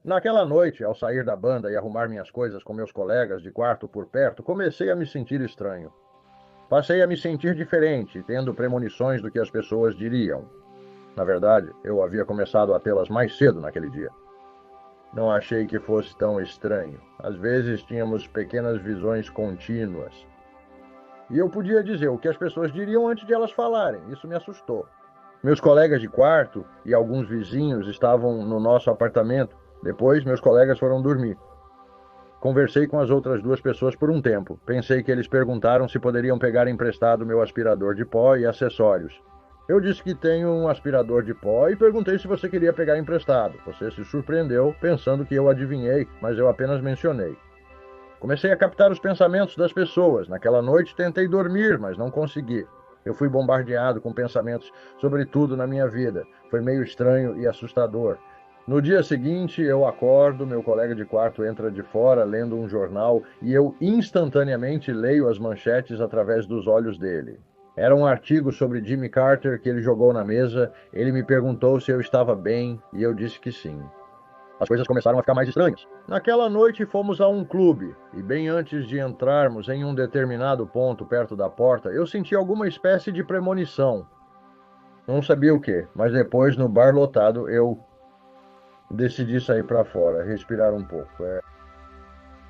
Naquela noite, ao sair da banda e arrumar minhas coisas com meus colegas de quarto por perto, comecei a me sentir estranho. Passei a me sentir diferente, tendo premonições do que as pessoas diriam. Na verdade, eu havia começado a tê-las mais cedo naquele dia. Não achei que fosse tão estranho. Às vezes tínhamos pequenas visões contínuas. E eu podia dizer o que as pessoas diriam antes de elas falarem. Isso me assustou. Meus colegas de quarto e alguns vizinhos estavam no nosso apartamento. Depois, meus colegas foram dormir. Conversei com as outras duas pessoas por um tempo. Pensei que eles perguntaram se poderiam pegar emprestado meu aspirador de pó e acessórios. Eu disse que tenho um aspirador de pó e perguntei se você queria pegar emprestado. Você se surpreendeu, pensando que eu adivinhei, mas eu apenas mencionei. Comecei a captar os pensamentos das pessoas. Naquela noite tentei dormir, mas não consegui. Eu fui bombardeado com pensamentos sobre tudo na minha vida. Foi meio estranho e assustador. No dia seguinte, eu acordo, meu colega de quarto entra de fora lendo um jornal e eu instantaneamente leio as manchetes através dos olhos dele. Era um artigo sobre Jimmy Carter que ele jogou na mesa. Ele me perguntou se eu estava bem e eu disse que sim. As coisas começaram a ficar mais estranhas. Naquela noite fomos a um clube, e bem antes de entrarmos em um determinado ponto perto da porta, eu senti alguma espécie de premonição. Não sabia o que, mas depois, no bar lotado, eu decidi sair para fora, respirar um pouco.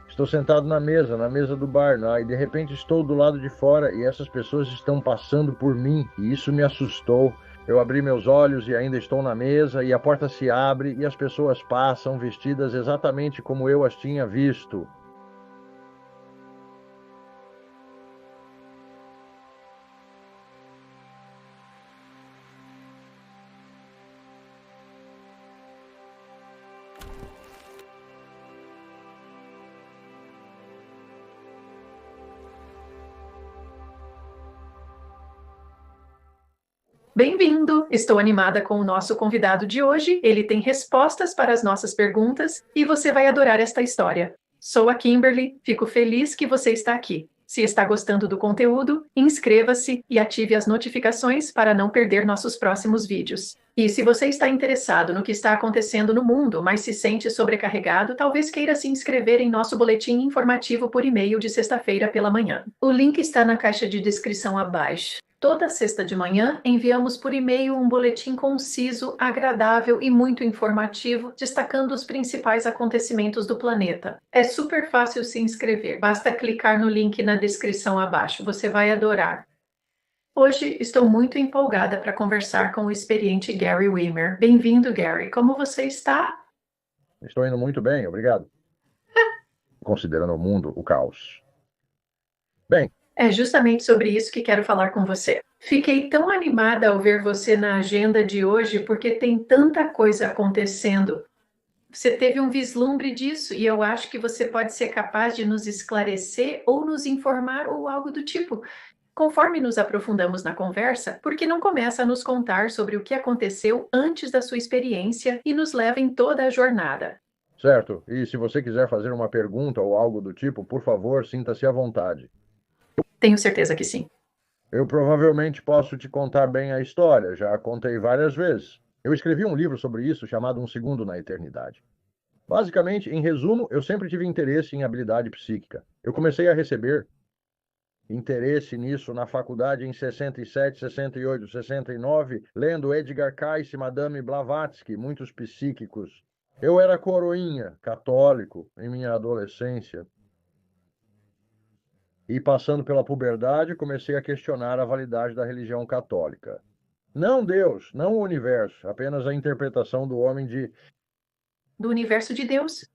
Estou sentado na mesa do bar, né? E de repente estou do lado de fora e essas pessoas estão passando por mim, e isso me assustou. Eu abri meus olhos e ainda estou na mesa, e a porta se abre e as pessoas passam vestidas exatamente como eu as tinha visto. Bem-vindo! Estou animada com o nosso convidado de hoje. Ele tem respostas para as nossas perguntas e você vai adorar esta história. Sou a Kimberly, fico feliz que você está aqui. Se está gostando do conteúdo, inscreva-se e ative as notificações para não perder nossos próximos vídeos. E se você está interessado no que está acontecendo no mundo, mas se sente sobrecarregado, talvez queira se inscrever em nosso boletim informativo por e-mail de sexta-feira pela manhã. O link está na caixa de descrição abaixo. Toda sexta de manhã, enviamos por e-mail um boletim conciso, agradável e muito informativo, destacando os principais acontecimentos do planeta. É super fácil se inscrever, basta clicar no link na descrição abaixo, você vai adorar. Hoje estou muito empolgada para conversar com o experiente Gary Wimmer. Bem-vindo, Gary. Como você está? Estou indo muito bem, obrigado. Considerando o mundo, o caos. Bem, É justamente sobre isso que quero falar com você. Fiquei tão animada ao ver você na agenda de hoje porque tem tanta coisa acontecendo. Você teve um vislumbre disso e eu acho que você pode ser capaz de nos esclarecer ou nos informar ou algo do tipo. Conforme nos aprofundamos na conversa, por que não começa a nos contar sobre o que aconteceu antes da sua experiência e nos leva em toda a jornada? certo. E se você quiser fazer uma pergunta ou algo do tipo, por favor, sinta-se à vontade. Tenho certeza que sim. Eu provavelmente posso te contar bem a história, já a contei várias vezes. Eu escrevi um livro sobre isso chamado Um Segundo na Eternidade. Basicamente, em resumo, eu sempre tive interesse em habilidade psíquica. Eu comecei a receber interesse nisso na faculdade em 67, 68, 69, lendo Edgar Cayce e Madame Blavatsky, muitos psíquicos. Eu era coroinha, católico, em minha adolescência. E passando pela puberdade, comecei a questionar a validade da religião católica. Não Deus, não o universo, apenas a interpretação do homem de. Do universo de Deus?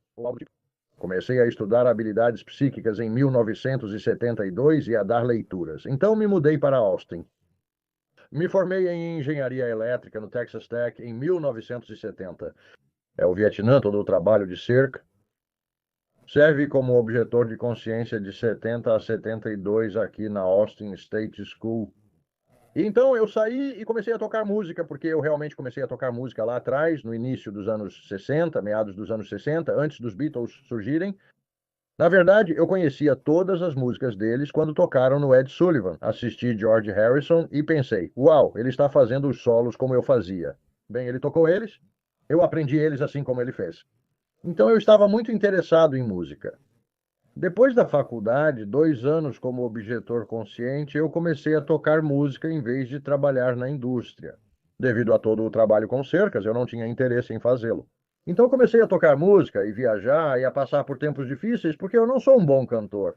Comecei a estudar habilidades psíquicas em 1972 e a dar leituras. Então me mudei para Austin. Me formei em engenharia elétrica no Texas Tech em 1970. É o Vietnã, todo o trabalho de cerca. Serve como objetor de consciência de 70 a 72 aqui na Austin State School. Então eu saí e comecei a tocar música, porque eu realmente comecei a tocar música lá atrás, no início dos anos 60, meados dos anos 60, antes dos Beatles surgirem. Na verdade, eu conhecia todas as músicas deles quando tocaram no Ed Sullivan. Assisti George Harrison e pensei, uau, ele está fazendo os solos como eu fazia. Bem, ele tocou eles, eu aprendi eles assim como ele fez. Então eu estava muito interessado em música. Depois da faculdade, 2 anos como objetor consciente, eu comecei a tocar música em vez de trabalhar na indústria. Devido a todo o trabalho com cercas, eu não tinha interesse em fazê-lo. Então eu comecei a tocar música e viajar e a passar por tempos difíceis, porque eu não sou um bom cantor.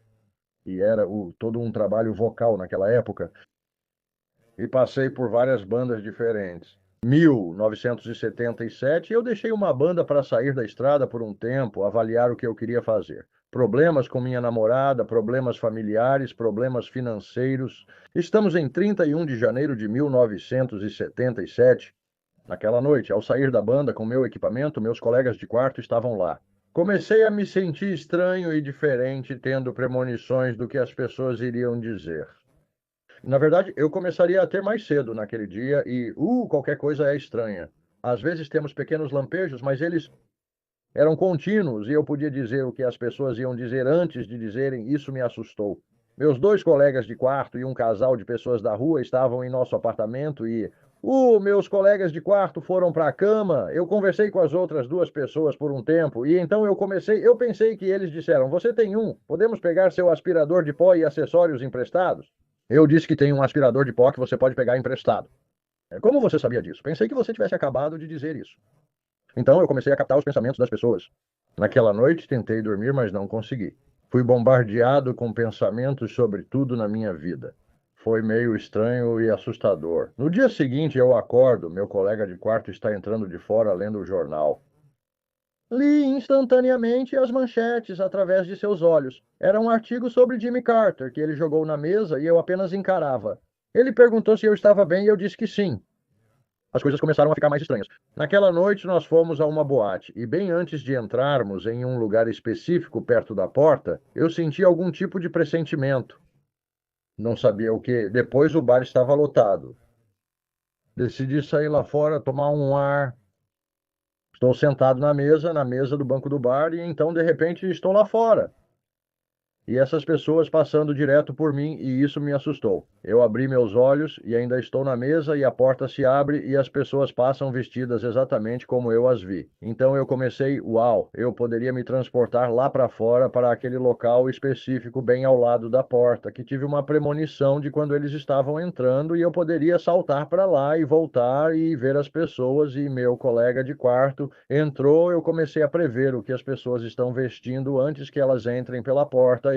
E era todo um trabalho vocal naquela época. E passei por várias bandas diferentes. 1977, eu deixei uma banda para sair da estrada por um tempo, avaliar o que eu queria fazer. Problemas com minha namorada, problemas familiares, problemas financeiros. Estamos em 31 de janeiro de 1977. Naquela noite, ao sair da banda com meu equipamento, meus colegas de quarto estavam lá. Comecei a me sentir estranho e diferente, tendo premonições do que as pessoas iriam dizer. Na verdade, eu começaria a ter mais cedo naquele dia e, qualquer coisa é estranha. Às vezes temos pequenos lampejos, mas eles eram contínuos e eu podia dizer o que as pessoas iam dizer antes de dizerem. Isso me assustou. Meus 2 colegas de quarto e um casal de pessoas da rua estavam em nosso apartamento e, meus colegas de quarto foram para a cama. Eu conversei com as outras 2 pessoas por um tempo e então eu pensei que eles disseram: Você tem um, podemos pegar seu aspirador de pó e acessórios emprestados? Eu disse que tem um aspirador de pó que você pode pegar emprestado. Como você sabia disso? Pensei que você tivesse acabado de dizer isso. Então eu comecei a captar os pensamentos das pessoas. Naquela noite tentei dormir, mas não consegui. Fui bombardeado com pensamentos sobre tudo na minha vida. Foi meio estranho e assustador. No dia seguinte eu acordo, meu colega de quarto está entrando de fora lendo o jornal. Li instantaneamente as manchetes através de seus olhos. Era um artigo sobre Jimmy Carter, que ele jogou na mesa e eu apenas encarava. Ele perguntou se eu estava bem e eu disse que sim. As coisas começaram a ficar mais estranhas. Naquela noite nós fomos a uma boate e bem antes de entrarmos em um lugar específico perto da porta, eu senti algum tipo de pressentimento. Não sabia o que. Depois o bar estava lotado. Decidi sair lá fora, tomar um ar. Estou sentado na mesa do banco do bar, e então, de repente, estou lá fora. E essas pessoas passando direto por mim, e isso me assustou. Eu abri meus olhos e ainda estou na mesa e a porta se abre e as pessoas passam vestidas exatamente como eu as vi. Então eu comecei, uau, eu poderia me transportar lá para fora, para aquele local específico bem ao lado da porta, que tive uma premonição de quando eles estavam entrando e eu poderia saltar para lá e voltar e ver as pessoas. E meu colega de quarto entrou, eu comecei a prever o que as pessoas estão vestindo antes que elas entrem pela porta.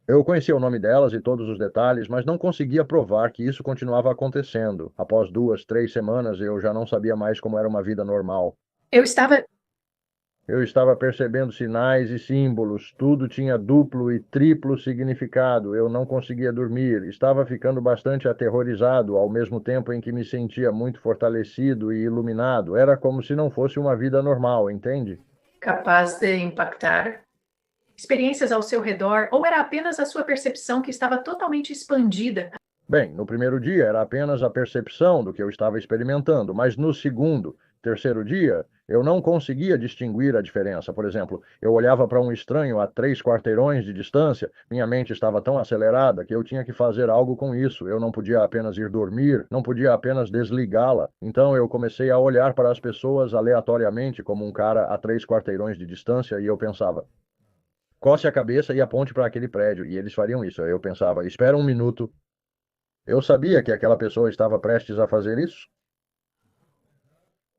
Eu conhecia o nome delas e todos os detalhes, mas não conseguia provar que isso continuava acontecendo. Após 2, 3 semanas, eu já não sabia mais como era uma vida normal. Eu estava. Eu estava percebendo sinais e símbolos, tudo tinha duplo e triplo significado. Eu não conseguia dormir, estava ficando bastante aterrorizado, ao mesmo tempo em que me sentia muito fortalecido e iluminado. Era como se não fosse uma vida normal, entende? Capaz de impactar experiências ao seu redor, ou era apenas a sua percepção que estava totalmente expandida? Bem, no primeiro dia era apenas a percepção do que eu estava experimentando, mas no segundo, terceiro dia, eu não conseguia distinguir a diferença. Por exemplo, eu olhava para um estranho a 3 quarteirões de distância, minha mente estava tão acelerada que eu tinha que fazer algo com isso. Eu não podia apenas ir dormir, não podia apenas desligá-la. Então eu comecei a olhar para as pessoas aleatoriamente, como um cara a 3 quarteirões de distância, e eu pensava: coce a cabeça e aponte para aquele prédio. E eles fariam isso. Eu pensava: espera um minuto. Eu sabia que aquela pessoa estava prestes a fazer isso,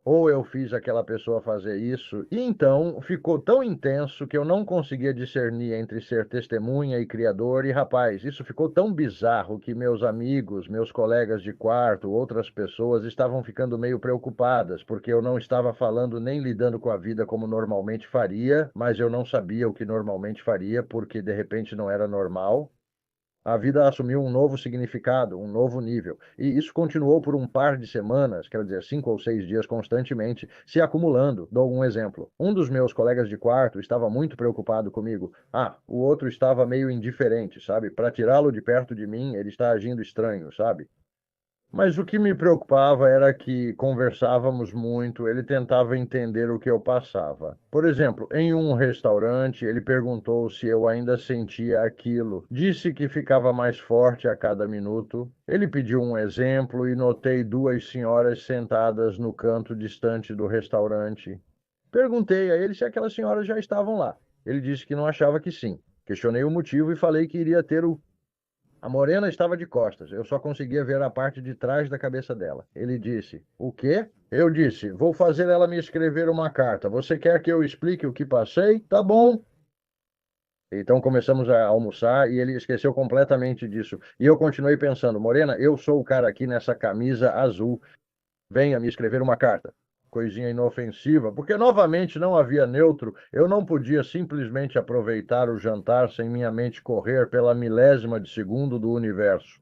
ou eu fiz aquela pessoa fazer isso, e então ficou tão intenso que eu não conseguia discernir entre ser testemunha e criador. E rapaz, isso ficou tão bizarro que meus amigos, meus colegas de quarto, outras pessoas estavam ficando meio preocupadas, porque eu não estava falando nem lidando com a vida como normalmente faria, mas eu não sabia o que normalmente faria, porque de repente não era normal. A vida assumiu um novo significado, um novo nível. E isso continuou por um par de semanas, quer dizer, 5 ou 6 dias constantemente, se acumulando. Dou um exemplo. Um dos meus colegas de quarto estava muito preocupado comigo. O outro estava meio indiferente, sabe? Para tirá-lo de perto de mim, ele está agindo estranho, sabe? Mas o que me preocupava era que conversávamos muito, ele tentava entender o que eu passava. Por exemplo, em um restaurante, ele perguntou se eu ainda sentia aquilo. Disse que ficava mais forte a cada minuto. Ele pediu um exemplo e notei 2 senhoras sentadas no canto distante do restaurante. Perguntei a ele se aquelas senhoras já estavam lá. Ele disse que não achava que sim. Questionei o motivo e falei que iria ter o... A morena estava de costas. Eu só conseguia ver a parte de trás da cabeça dela. Ele disse: "O quê?" Eu disse: "Vou fazer ela me escrever uma carta. Você quer que eu explique o que passei? Tá bom." Então começamos a almoçar e ele esqueceu completamente disso. E eu continuei pensando: Morena, eu sou o cara aqui nessa camisa azul. Venha me escrever uma carta. Coisinha inofensiva, porque novamente não havia neutro, eu não podia simplesmente aproveitar o jantar sem minha mente correr pela milésima de segundo do universo.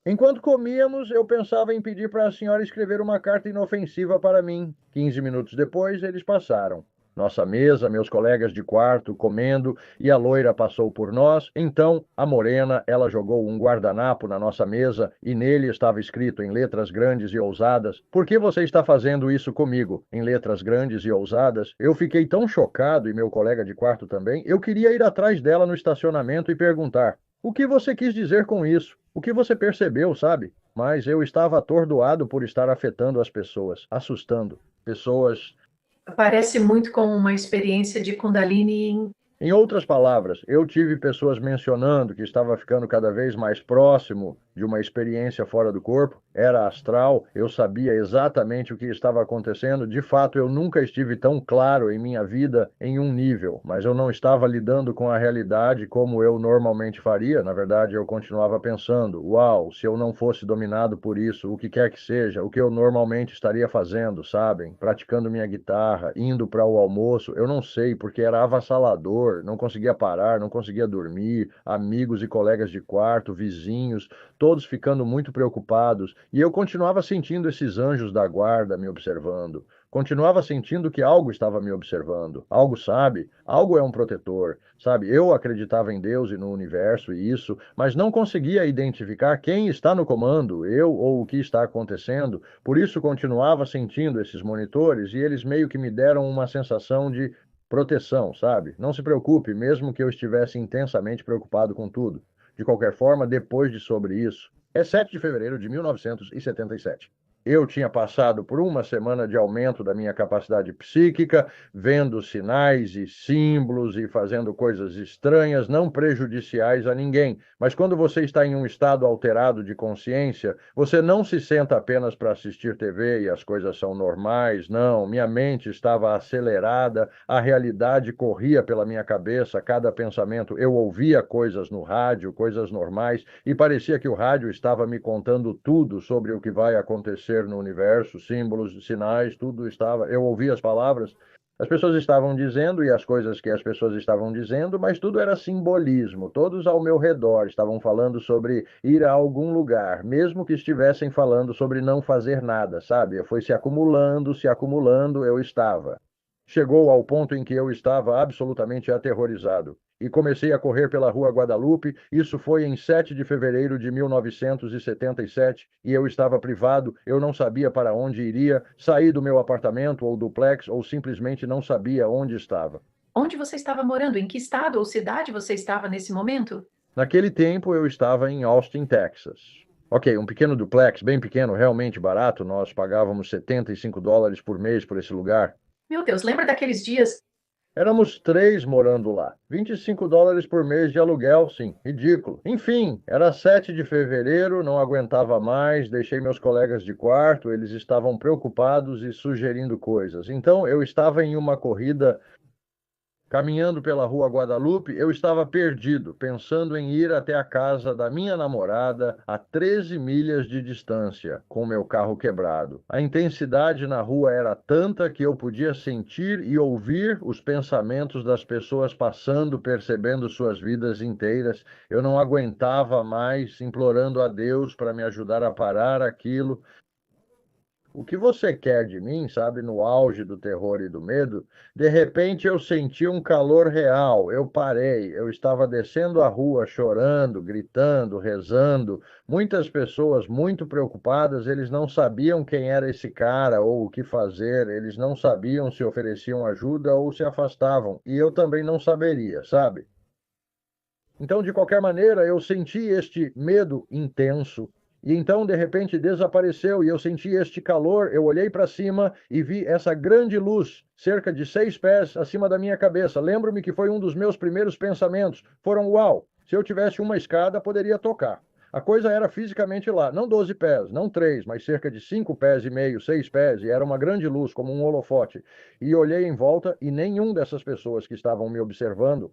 Enquanto comíamos, eu pensava em pedir para a senhora escrever uma carta inofensiva para mim. 15 minutos depois, eles passaram. Nossa mesa, meus colegas de quarto comendo, e a loira passou por nós. Então, a morena, ela jogou um guardanapo na nossa mesa e nele estava escrito em letras grandes e ousadas: "Por que você está fazendo isso comigo?" Em letras grandes e ousadas. Eu fiquei tão chocado, e meu colega de quarto também, eu queria ir atrás dela no estacionamento e perguntar: "O que você quis dizer com isso? O que você percebeu, sabe?" Mas eu estava atordoado por estar afetando as pessoas, assustando pessoas. Parece muito com uma experiência de Kundalini. Em outras palavras, eu tive pessoas mencionando que estava ficando cada vez mais próximo de uma experiência fora do corpo, era astral, eu sabia exatamente o que estava acontecendo. De fato, eu nunca estive tão claro em minha vida em um nível, mas eu não estava lidando com a realidade como eu normalmente faria. Na verdade, eu continuava pensando: uau, se eu não fosse dominado por isso, o que quer que seja, o que eu normalmente estaria fazendo, sabem? Praticando minha guitarra, indo para o almoço, eu não sei, porque era avassalador, não conseguia parar, não conseguia dormir, amigos e colegas de quarto, vizinhos, todos ficando muito preocupados, e eu continuava sentindo esses anjos da guarda me observando. Continuava sentindo que algo estava me observando. Algo, sabe? Algo é um protetor, sabe? Eu acreditava em Deus e no universo e isso, mas não conseguia identificar quem está no comando, eu ou o que está acontecendo. Por isso continuava sentindo esses monitores e eles meio que me deram uma sensação de proteção, sabe? Não se preocupe, mesmo que eu estivesse intensamente preocupado com tudo. De qualquer forma, depois de sobre isso, é 7 de fevereiro de 1977. Eu tinha passado por uma semana de aumento da minha capacidade psíquica, vendo sinais e símbolos e fazendo coisas estranhas, não prejudiciais a ninguém. Mas quando você está em um estado alterado de consciência, você não se senta apenas para assistir TV e as coisas são normais. Não, minha mente estava acelerada, a realidade corria pela minha cabeça, cada pensamento. Eu ouvia coisas no rádio, coisas normais, e parecia que o rádio estava me contando tudo sobre o que vai acontecer no universo, símbolos, sinais, tudo estava. Eu ouvia as palavras, as pessoas estavam dizendo e as coisas que as pessoas estavam dizendo, mas tudo era simbolismo. Todos ao meu redor estavam falando sobre ir a algum lugar, mesmo que estivessem falando sobre não fazer nada, sabe? Foi se acumulando, eu estava. Chegou ao ponto em que eu estava absolutamente aterrorizado e comecei a correr pela Rua Guadalupe. Isso foi em 7 de fevereiro de 1977 e eu estava privado, eu não sabia para onde iria, saí do meu apartamento ou duplex ou simplesmente não sabia onde estava. Onde você estava morando? Em que estado ou cidade você estava nesse momento? Naquele tempo eu estava em Austin, Texas. Ok, um pequeno duplex, bem pequeno, realmente barato, nós pagávamos $75 por mês por esse lugar. Meu Deus, lembra daqueles dias? Éramos 3 morando lá. $25 por mês de aluguel, sim, ridículo. Enfim, era 7 de fevereiro, não aguentava mais, deixei meus colegas de quarto, eles estavam preocupados e sugerindo coisas. Então eu estava em uma corrida. Caminhando pela Rua Guadalupe, eu estava perdido, pensando em ir até a casa da minha namorada a 13 milhas de distância, com meu carro quebrado. A intensidade na rua era tanta que eu podia sentir e ouvir os pensamentos das pessoas passando, percebendo suas vidas inteiras. Eu não aguentava mais, implorando a Deus para me ajudar a parar aquilo. O que você quer de mim, sabe, no auge do terror e do medo? De repente eu senti um calor real. Eu parei, eu estava descendo a rua chorando, gritando, rezando. Muitas pessoas muito preocupadas, eles não sabiam quem era esse cara ou o que fazer, eles não sabiam se ofereciam ajuda ou se afastavam. E eu também não saberia, sabe? Então, de qualquer maneira, eu senti este medo intenso E então, de repente, desapareceu e eu senti este calor. Eu olhei para cima e vi essa grande luz, cerca de 6 pés acima da minha cabeça. Lembro-me que foi um dos meus primeiros pensamentos. Foram, uau, se eu tivesse uma escada, poderia tocar. A coisa era fisicamente lá, não 12 pés, não 3, mas cerca de 5 pés e meio, 6 pés, e era uma grande luz, como um holofote. E olhei em volta e nenhum dessas pessoas que estavam me observando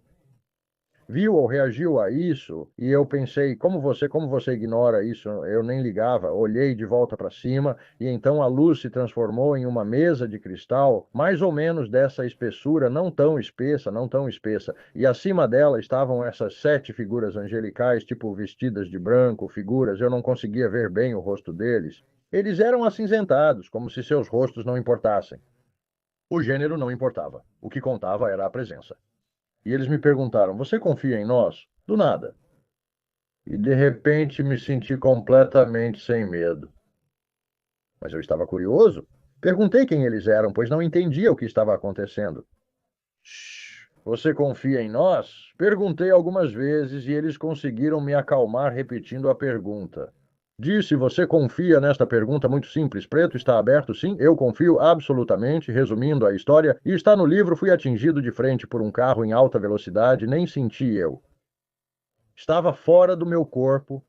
viu ou reagiu a isso, e eu pensei, como você ignora isso? Eu nem ligava, olhei de volta para cima, e então a luz se transformou em uma mesa de cristal, mais ou menos dessa espessura, não tão espessa, não tão espessa, e acima dela estavam essas 7 figuras angelicais, tipo vestidas de branco, figuras, eu não conseguia ver bem o rosto deles. Eles eram acinzentados, como se seus rostos não importassem. O gênero não importava. O que contava era a presença. E eles me perguntaram: Você confia em nós? Do nada. E de repente me senti completamente sem medo. Mas eu estava curioso. Perguntei quem eles eram, pois não entendia o que estava acontecendo. Shh, você confia em nós? Perguntei algumas vezes e eles conseguiram me acalmar repetindo a pergunta. Disse: Você confia nesta pergunta muito simples? Preto está aberto? Sim, eu confio absolutamente. Resumindo a história, e está no livro: Fui atingido de frente por um carro em alta velocidade, nem senti eu. Estava fora do meu corpo,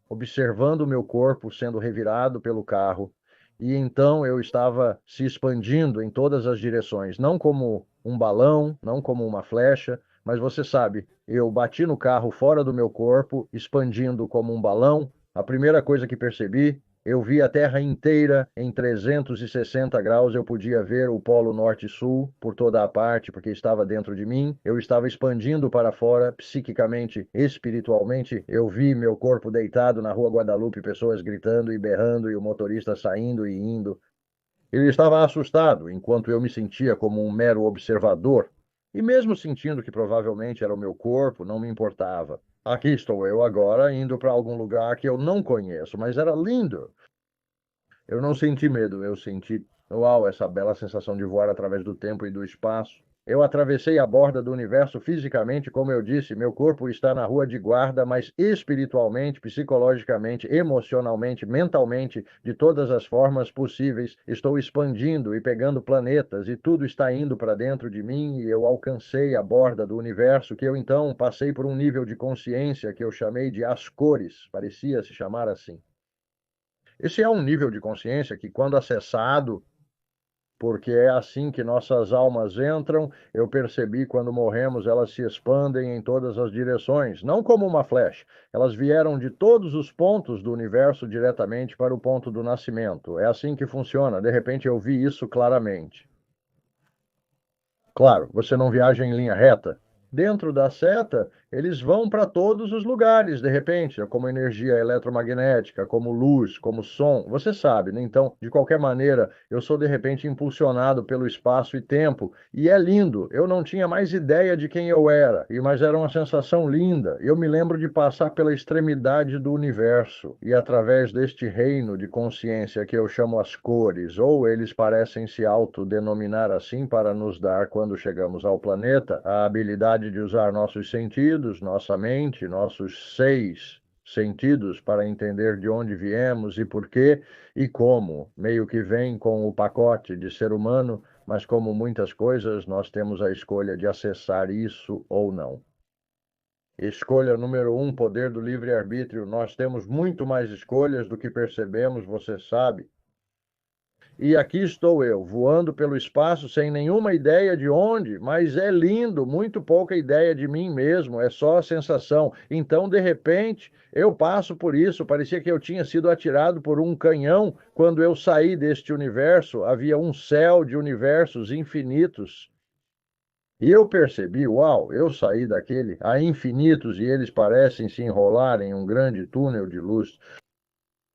observando o meu corpo sendo revirado pelo carro, e então eu estava se expandindo em todas as direções, não como um balão, não como uma flecha, mas você sabe, eu bati no carro fora do meu corpo, expandindo como um balão. A primeira coisa que percebi, eu vi a Terra inteira em 360 graus, eu podia ver o Polo Norte e Sul por toda a parte, porque estava dentro de mim. Eu estava expandindo para fora, psiquicamente, espiritualmente. Eu vi meu corpo deitado na Rua Guadalupe, pessoas gritando e berrando, e o motorista saindo e indo. Ele estava assustado, enquanto eu me sentia como um mero observador. E mesmo sentindo que provavelmente era o meu corpo, não me importava. Aqui estou eu agora, indo para algum lugar que eu não conheço, mas era lindo. Eu não senti medo, eu senti, uau, essa bela sensação de voar através do tempo e do espaço. Eu atravessei a borda do universo fisicamente, como eu disse, meu corpo está na rua de guarda, mas espiritualmente, psicologicamente, emocionalmente, mentalmente, de todas as formas possíveis, estou expandindo e pegando planetas e tudo está indo para dentro de mim e eu alcancei a borda do universo, que eu então passei por um nível de consciência que eu chamei de as cores, parecia se chamar assim. Esse é um nível de consciência que, quando acessado, porque é assim que nossas almas entram, eu percebi quando morremos, elas se expandem em todas as direções, não como uma flecha. Elas vieram de todos os pontos do universo diretamente para o ponto do nascimento. É assim que funciona. De repente eu vi isso claramente. Claro, você não viaja em linha reta. Dentro da seta, eles vão para todos os lugares, de repente, como energia eletromagnética, como luz, como som, você sabe, né? Então, de qualquer maneira, eu sou de repente impulsionado pelo espaço e tempo, e é lindo. Eu não tinha mais ideia de quem eu era, mas era uma sensação linda. Eu me lembro de passar pela extremidade do universo, e através deste reino de consciência que eu chamo as cores, ou eles parecem se autodenominar assim para nos dar, quando chegamos ao planeta, a habilidade de usar nossos sentidos, nossa mente, nossos 6 sentidos para entender de onde viemos e por quê e como. Meio que vem com o pacote de ser humano, mas como muitas coisas, nós temos a escolha de acessar isso ou não. Escolha número 1, poder do livre-arbítrio. Nós temos muito mais escolhas do que percebemos, você sabe. E aqui estou eu, voando pelo espaço sem nenhuma ideia de onde, mas é lindo, muito pouca ideia de mim mesmo, é só a sensação. Então, de repente, eu passo por isso, parecia que eu tinha sido atirado por um canhão. Quando eu saí deste universo, havia um céu de universos infinitos. E eu percebi, uau, eu saí daquele, há infinitos e eles parecem se enrolar em um grande túnel de luz.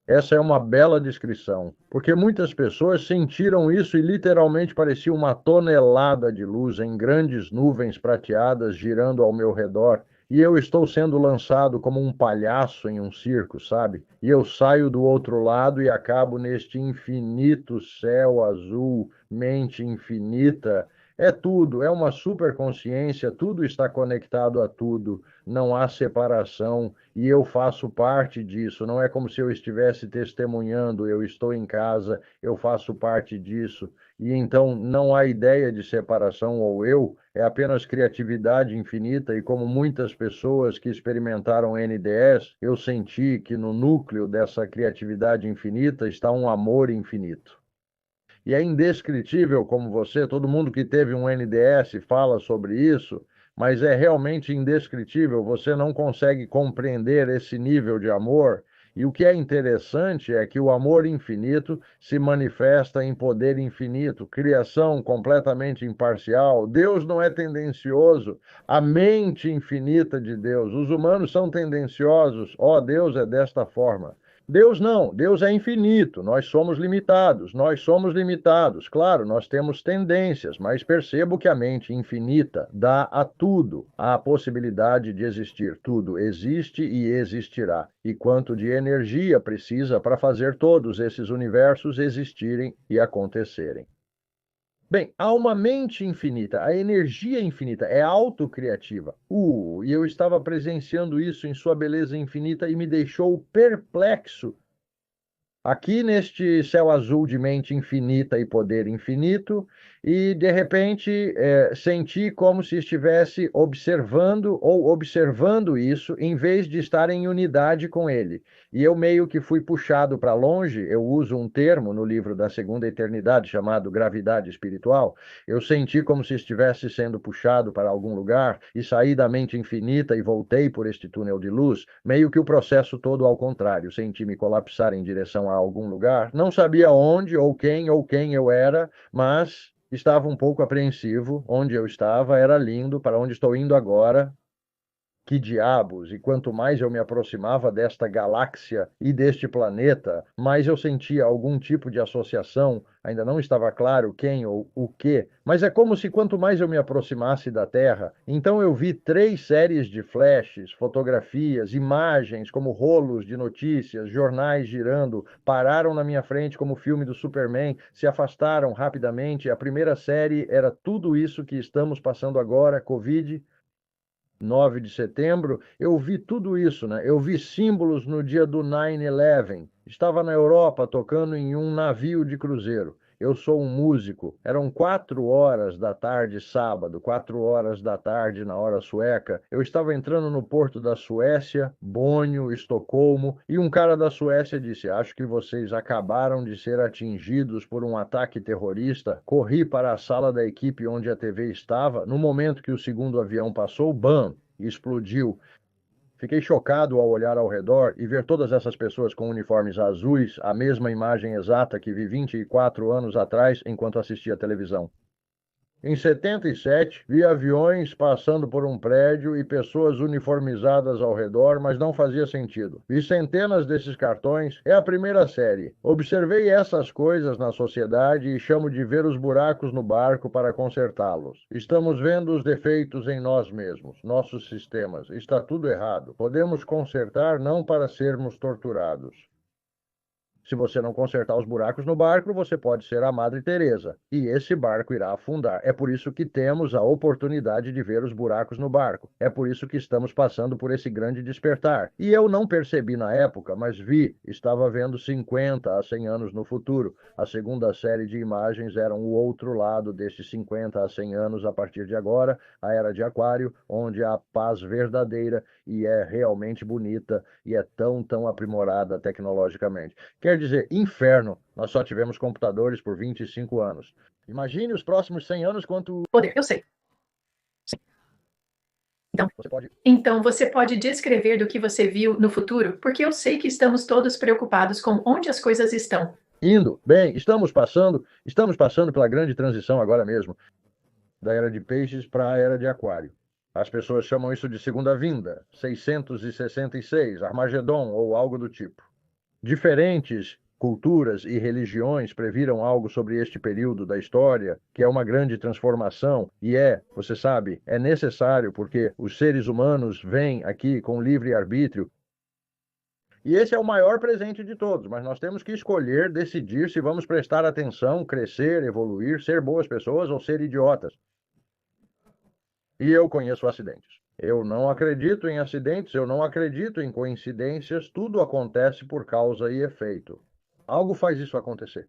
Essa é uma bela descrição, porque muitas pessoas sentiram isso e literalmente parecia uma tonelada de luz em grandes nuvens prateadas girando ao meu redor. E eu estou sendo lançado como um palhaço em um circo, sabe? E eu saio do outro lado e acabo neste infinito céu azul, mente infinita. É tudo, é uma superconsciência, tudo está conectado a tudo, não há separação e eu faço parte disso. Não é como se eu estivesse testemunhando, eu estou em casa, eu faço parte disso. E então não há ideia de separação ou eu, é apenas criatividade infinita. E como muitas pessoas que experimentaram NDS, eu senti que no núcleo dessa criatividade infinita está um amor infinito. E é indescritível como você, todo mundo que teve um NDS fala sobre isso, mas é realmente indescritível, você não consegue compreender esse nível de amor. E o que é interessante é que o amor infinito se manifesta em poder infinito, criação completamente imparcial. Deus não é tendencioso, a mente infinita de Deus. Os humanos são tendenciosos, ó, Deus é desta forma. Deus não, Deus é infinito, nós somos limitados. Claro, nós temos tendências, mas percebo que a mente infinita dá a tudo a possibilidade de existir. Tudo existe e existirá. E quanto de energia precisa para fazer todos esses universos existirem e acontecerem. Bem, há uma mente infinita, a energia infinita é autocriativa. E eu estava presenciando isso em sua beleza infinita e me deixou perplexo. Aqui neste céu azul de mente infinita e poder infinito, e de repente senti como se estivesse observando ou observando isso, em vez de estar em unidade com ele. E eu meio que fui puxado para longe, eu uso um termo no livro da Segunda Eternidade chamado gravidade espiritual. Eu senti como se estivesse sendo puxado para algum lugar e saí da mente infinita e voltei por este túnel de luz, meio que o processo todo ao contrário. Senti me colapsar em direção a algum lugar. Não sabia onde ou quem eu era, mas estava um pouco apreensivo. Onde eu estava era lindo, para onde estou indo agora. Que diabos! E quanto mais eu me aproximava desta galáxia e deste planeta, mais eu sentia algum tipo de associação. Ainda não estava claro quem ou o que, mas é como se quanto mais eu me aproximasse da Terra, então eu vi 3 séries de flashes, fotografias, imagens como rolos de notícias, jornais girando, pararam na minha frente como o filme do Superman, se afastaram rapidamente. A primeira série era tudo isso que estamos passando agora, Covid. 9 de setembro, eu vi tudo isso, né? Eu vi símbolos no dia do 9/11. Estava na Europa tocando em um navio de cruzeiro. Eu sou um músico. Eram 4 horas da tarde, sábado, 4 horas da tarde na hora sueca. Eu estava entrando no porto da Suécia, Bonio, Estocolmo, e um cara da Suécia disse: Acho que vocês acabaram de ser atingidos por um ataque terrorista. Corri para a sala da equipe onde a TV estava. No momento que o segundo avião passou, bam! Explodiu. Fiquei chocado ao olhar ao redor e ver todas essas pessoas com uniformes azuis, a mesma imagem exata que vi 24 anos atrás enquanto assistia a televisão. Em 77, vi aviões passando por um prédio e pessoas uniformizadas ao redor, mas não fazia sentido. Vi centenas desses cartões. É a primeira série. Observei essas coisas na sociedade e chamo de ver os buracos no barco para consertá-los. Estamos vendo os defeitos em nós mesmos, nossos sistemas. Está tudo errado. Podemos consertar não para sermos torturados. Se você não consertar os buracos no barco, você pode ser a Madre Teresa, e esse barco irá afundar. É por isso que temos a oportunidade de ver os buracos no barco. É por isso que estamos passando por esse grande despertar. E eu não percebi na época, mas vi, estava vendo 50 a 100 anos no futuro. A segunda série de imagens era o outro lado desses 50 a 100 anos a partir de agora, a Era de Aquário, onde há paz verdadeira e é realmente bonita e é tão aprimorada tecnologicamente. Quer dizer, inferno, nós só tivemos computadores por 25 anos. Imagine os próximos 100 anos quanto... Poder, eu sei. Sim. Você pode... Então, você pode descrever do que você viu no futuro? Porque eu sei que estamos todos preocupados com onde as coisas estão. Indo. Bem, estamos passando pela grande transição agora mesmo, da Era de Peixes para a Era de Aquário. As pessoas chamam isso de Segunda Vinda, 666, Armagedon ou algo do tipo. Diferentes culturas e religiões previram algo sobre este período da história, que é uma grande transformação, e você sabe, é necessário porque os seres humanos vêm aqui com livre arbítrio E esse é o maior presente de todos, mas nós temos que escolher, decidir se vamos prestar atenção, crescer, evoluir, ser boas pessoas ou ser idiotas. E eu conheço acidentes. Eu não acredito em acidentes, eu não acredito em coincidências, tudo acontece por causa e efeito. Algo faz isso acontecer.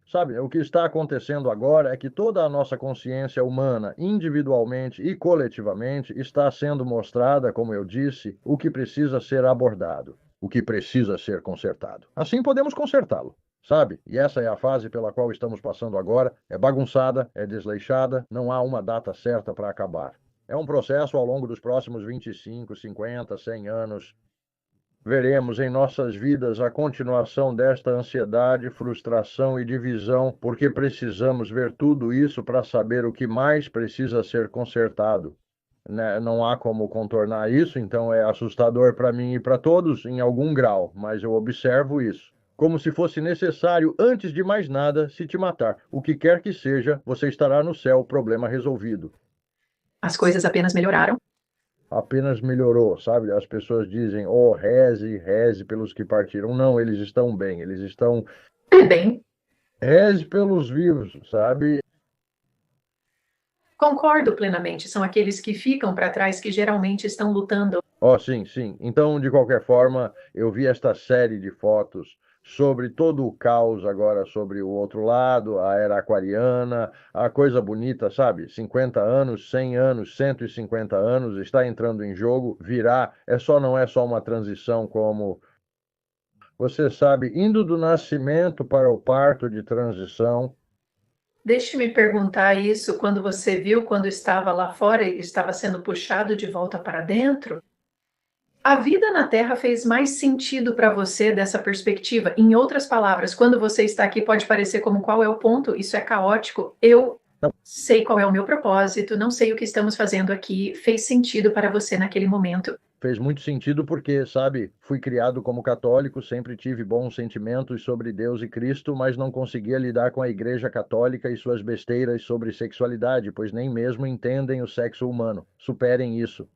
Sabe, o que está acontecendo agora é que toda a nossa consciência humana, individualmente e coletivamente, está sendo mostrada, como eu disse, o que precisa ser abordado, o que precisa ser consertado. Assim podemos consertá-lo, sabe? E essa é a fase pela qual estamos passando agora. É bagunçada, é desleixada, não há uma data certa para acabar. É um processo ao longo dos próximos 25, 50, 100 anos. Veremos em nossas vidas a continuação desta ansiedade, frustração e divisão, porque precisamos ver tudo isso para saber o que mais precisa ser consertado. Né? Não há como contornar isso, então é assustador para mim e para todos em algum grau, mas eu observo isso. Como se fosse necessário, antes de mais nada, se te matar. O que quer que seja, você estará no céu, problema resolvido. As coisas apenas melhoraram? Apenas melhorou, sabe? As pessoas dizem, oh, reze, reze pelos que partiram. Não, eles estão bem, eles estão. Bem, Reze pelos vivos, sabe? concordo plenamente. São aqueles que ficam para trás que geralmente estão lutando. Oh, sim, sim. Então, de qualquer forma, eu vi esta série de fotos sobre todo o caos agora sobre o outro lado, a era aquariana, a coisa bonita, sabe? 50 anos, 100 anos, 150 anos, está entrando em jogo, virá. Não é só uma transição como você sabe, indo do nascimento para o parto de transição. Deixe-me perguntar isso quando você viu quando estava lá fora e estava sendo puxado de volta para dentro? A vida na Terra fez mais sentido para você dessa perspectiva? Em outras palavras, quando você está aqui, pode parecer como qual é o ponto? Isso é caótico. Eu Não, sei qual é o meu propósito, não sei o que estamos fazendo aqui. Fez sentido para você naquele momento? fez muito sentido porque, sabe, fui criado como católico, sempre tive bons sentimentos sobre Deus e Cristo, mas não conseguia lidar com a Igreja Católica e suas besteiras sobre sexualidade, pois nem mesmo entendem o sexo humano. Superem isso.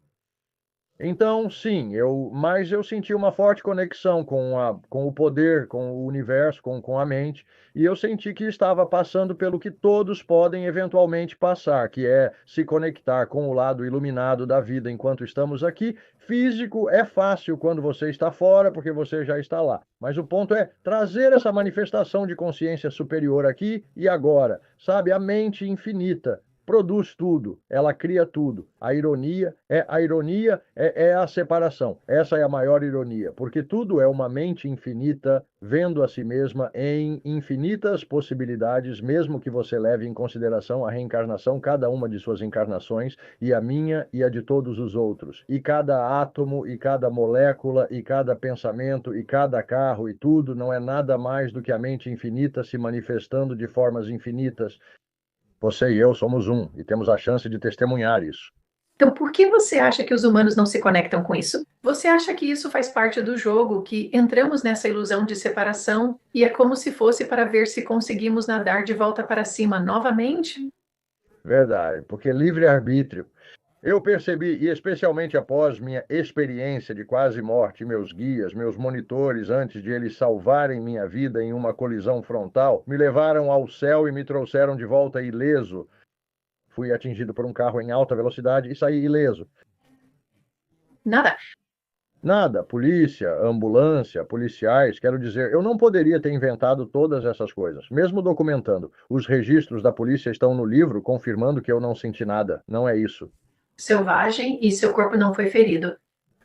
Então, sim, mas eu senti uma forte conexão com o poder, com o universo, com a mente, e eu senti que estava passando pelo que todos podem eventualmente passar, que é se conectar com o lado iluminado da vida enquanto estamos aqui. Físico é fácil quando você está fora, porque você já está lá. Mas o ponto é trazer essa manifestação de consciência superior aqui e agora, sabe? A mente infinita produz tudo, ela cria tudo. A ironia é a separação. Essa é a maior ironia, porque tudo é uma mente infinita vendo a si mesma em infinitas possibilidades, mesmo que você leve em consideração a reencarnação, cada uma de suas encarnações, e a minha e a de todos os outros. E cada átomo, e cada molécula, e cada pensamento, e cada carro, e tudo não é nada mais do que a mente infinita se manifestando de formas infinitas. Você e eu somos um e temos a chance de testemunhar isso. Então, por que você acha que os humanos não se conectam com isso? Você acha que isso faz parte do jogo, que entramos nessa ilusão de separação e é como se fosse para ver se conseguimos nadar de volta para cima novamente? Verdade, porque livre-arbítrio. Eu percebi, e especialmente após minha experiência de quase morte, meus guias, meus monitores, antes de eles salvarem minha vida em uma colisão frontal, me levaram ao céu e me trouxeram de volta ileso. Fui atingido por um carro em alta velocidade e saí ileso. Nada. Nada, polícia, ambulância, policiais, quero dizer, eu não poderia ter inventado todas essas coisas, mesmo documentando. Os registros da polícia estão no livro confirmando que eu não senti nada. Não é isso. Selvagem e seu corpo não foi ferido.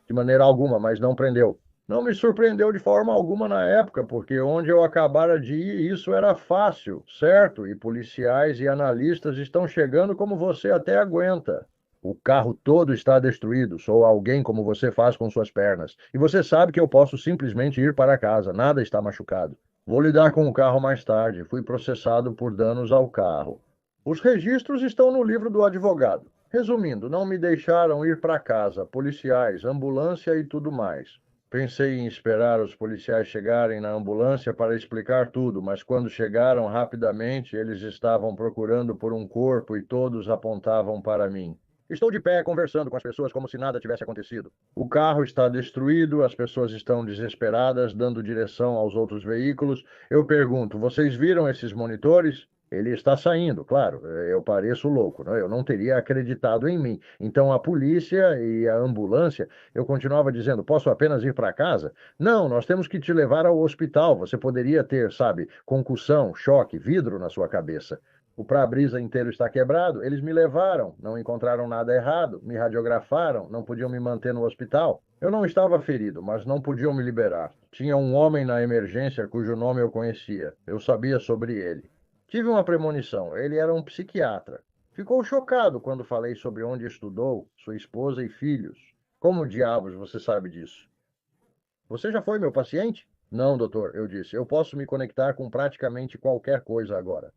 De maneira alguma, mas não prendeu. Não me surpreendeu de forma alguma na época, porque onde eu acabara de ir, isso era fácil, certo? E policiais e analistas estão chegando como você até aguenta. O carro todo está destruído, sou alguém como você faz com suas pernas. E você sabe que eu posso simplesmente ir para casa, nada está machucado. Vou lidar com o carro mais tarde, fui processado por danos ao carro. Os registros estão no livro do advogado. Resumindo, não me deixaram ir para casa, policiais, ambulância e tudo mais. Pensei em esperar os policiais chegarem na ambulância para explicar tudo, mas quando chegaram rapidamente, eles estavam procurando por um corpo e todos apontavam para mim. Estou de pé conversando com as pessoas como se nada tivesse acontecido. O carro está destruído, as pessoas estão desesperadas, dando direção aos outros veículos. Eu pergunto: vocês viram esses monitores? Ele está saindo, claro, eu pareço louco, né? Eu não teria acreditado em mim. Então a polícia e a ambulância, eu continuava dizendo: posso apenas ir para casa? Não, nós temos que te levar ao hospital. Você poderia ter, sabe, concussão, choque, vidro na sua cabeça. O para-brisa inteiro está quebrado. Eles me levaram, não encontraram nada errado, me radiografaram, não podiam me manter no hospital. Eu não estava ferido, mas não podiam me liberar. Tinha um homem na emergência cujo nome eu conhecia. Eu sabia sobre ele. Tive uma premonição. Ele era um psiquiatra. Ficou chocado quando falei sobre onde estudou, sua esposa e filhos. Como diabos você sabe disso? Você já foi meu paciente? Não, doutor, eu disse. Eu posso me conectar com praticamente qualquer coisa agora.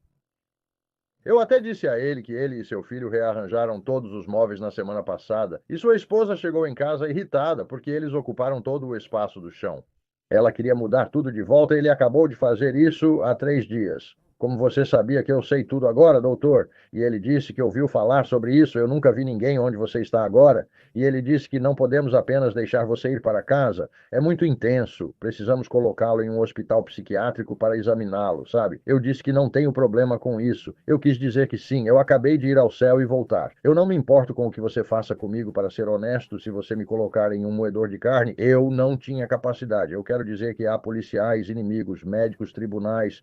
Eu até disse a ele que ele e seu filho rearranjaram todos os móveis na semana passada, e sua esposa chegou em casa irritada porque eles ocuparam todo o espaço do chão. Ela queria mudar tudo de volta e ele acabou de fazer isso há 3 dias. Como você sabia que eu sei tudo agora, doutor? E ele disse que ouviu falar sobre isso. Eu nunca vi ninguém onde você está agora. E ele disse que não podemos apenas deixar você ir para casa. É muito intenso. Precisamos colocá-lo em um hospital psiquiátrico para examiná-lo, sabe? Eu disse que não tenho problema com isso. Eu quis dizer que sim. Eu acabei de ir ao céu e voltar. Eu não me importo com o que você faça comigo, para ser honesto. Se você me colocar em um moedor de carne, eu não tinha capacidade. Eu quero dizer que há policiais, inimigos, médicos, tribunais,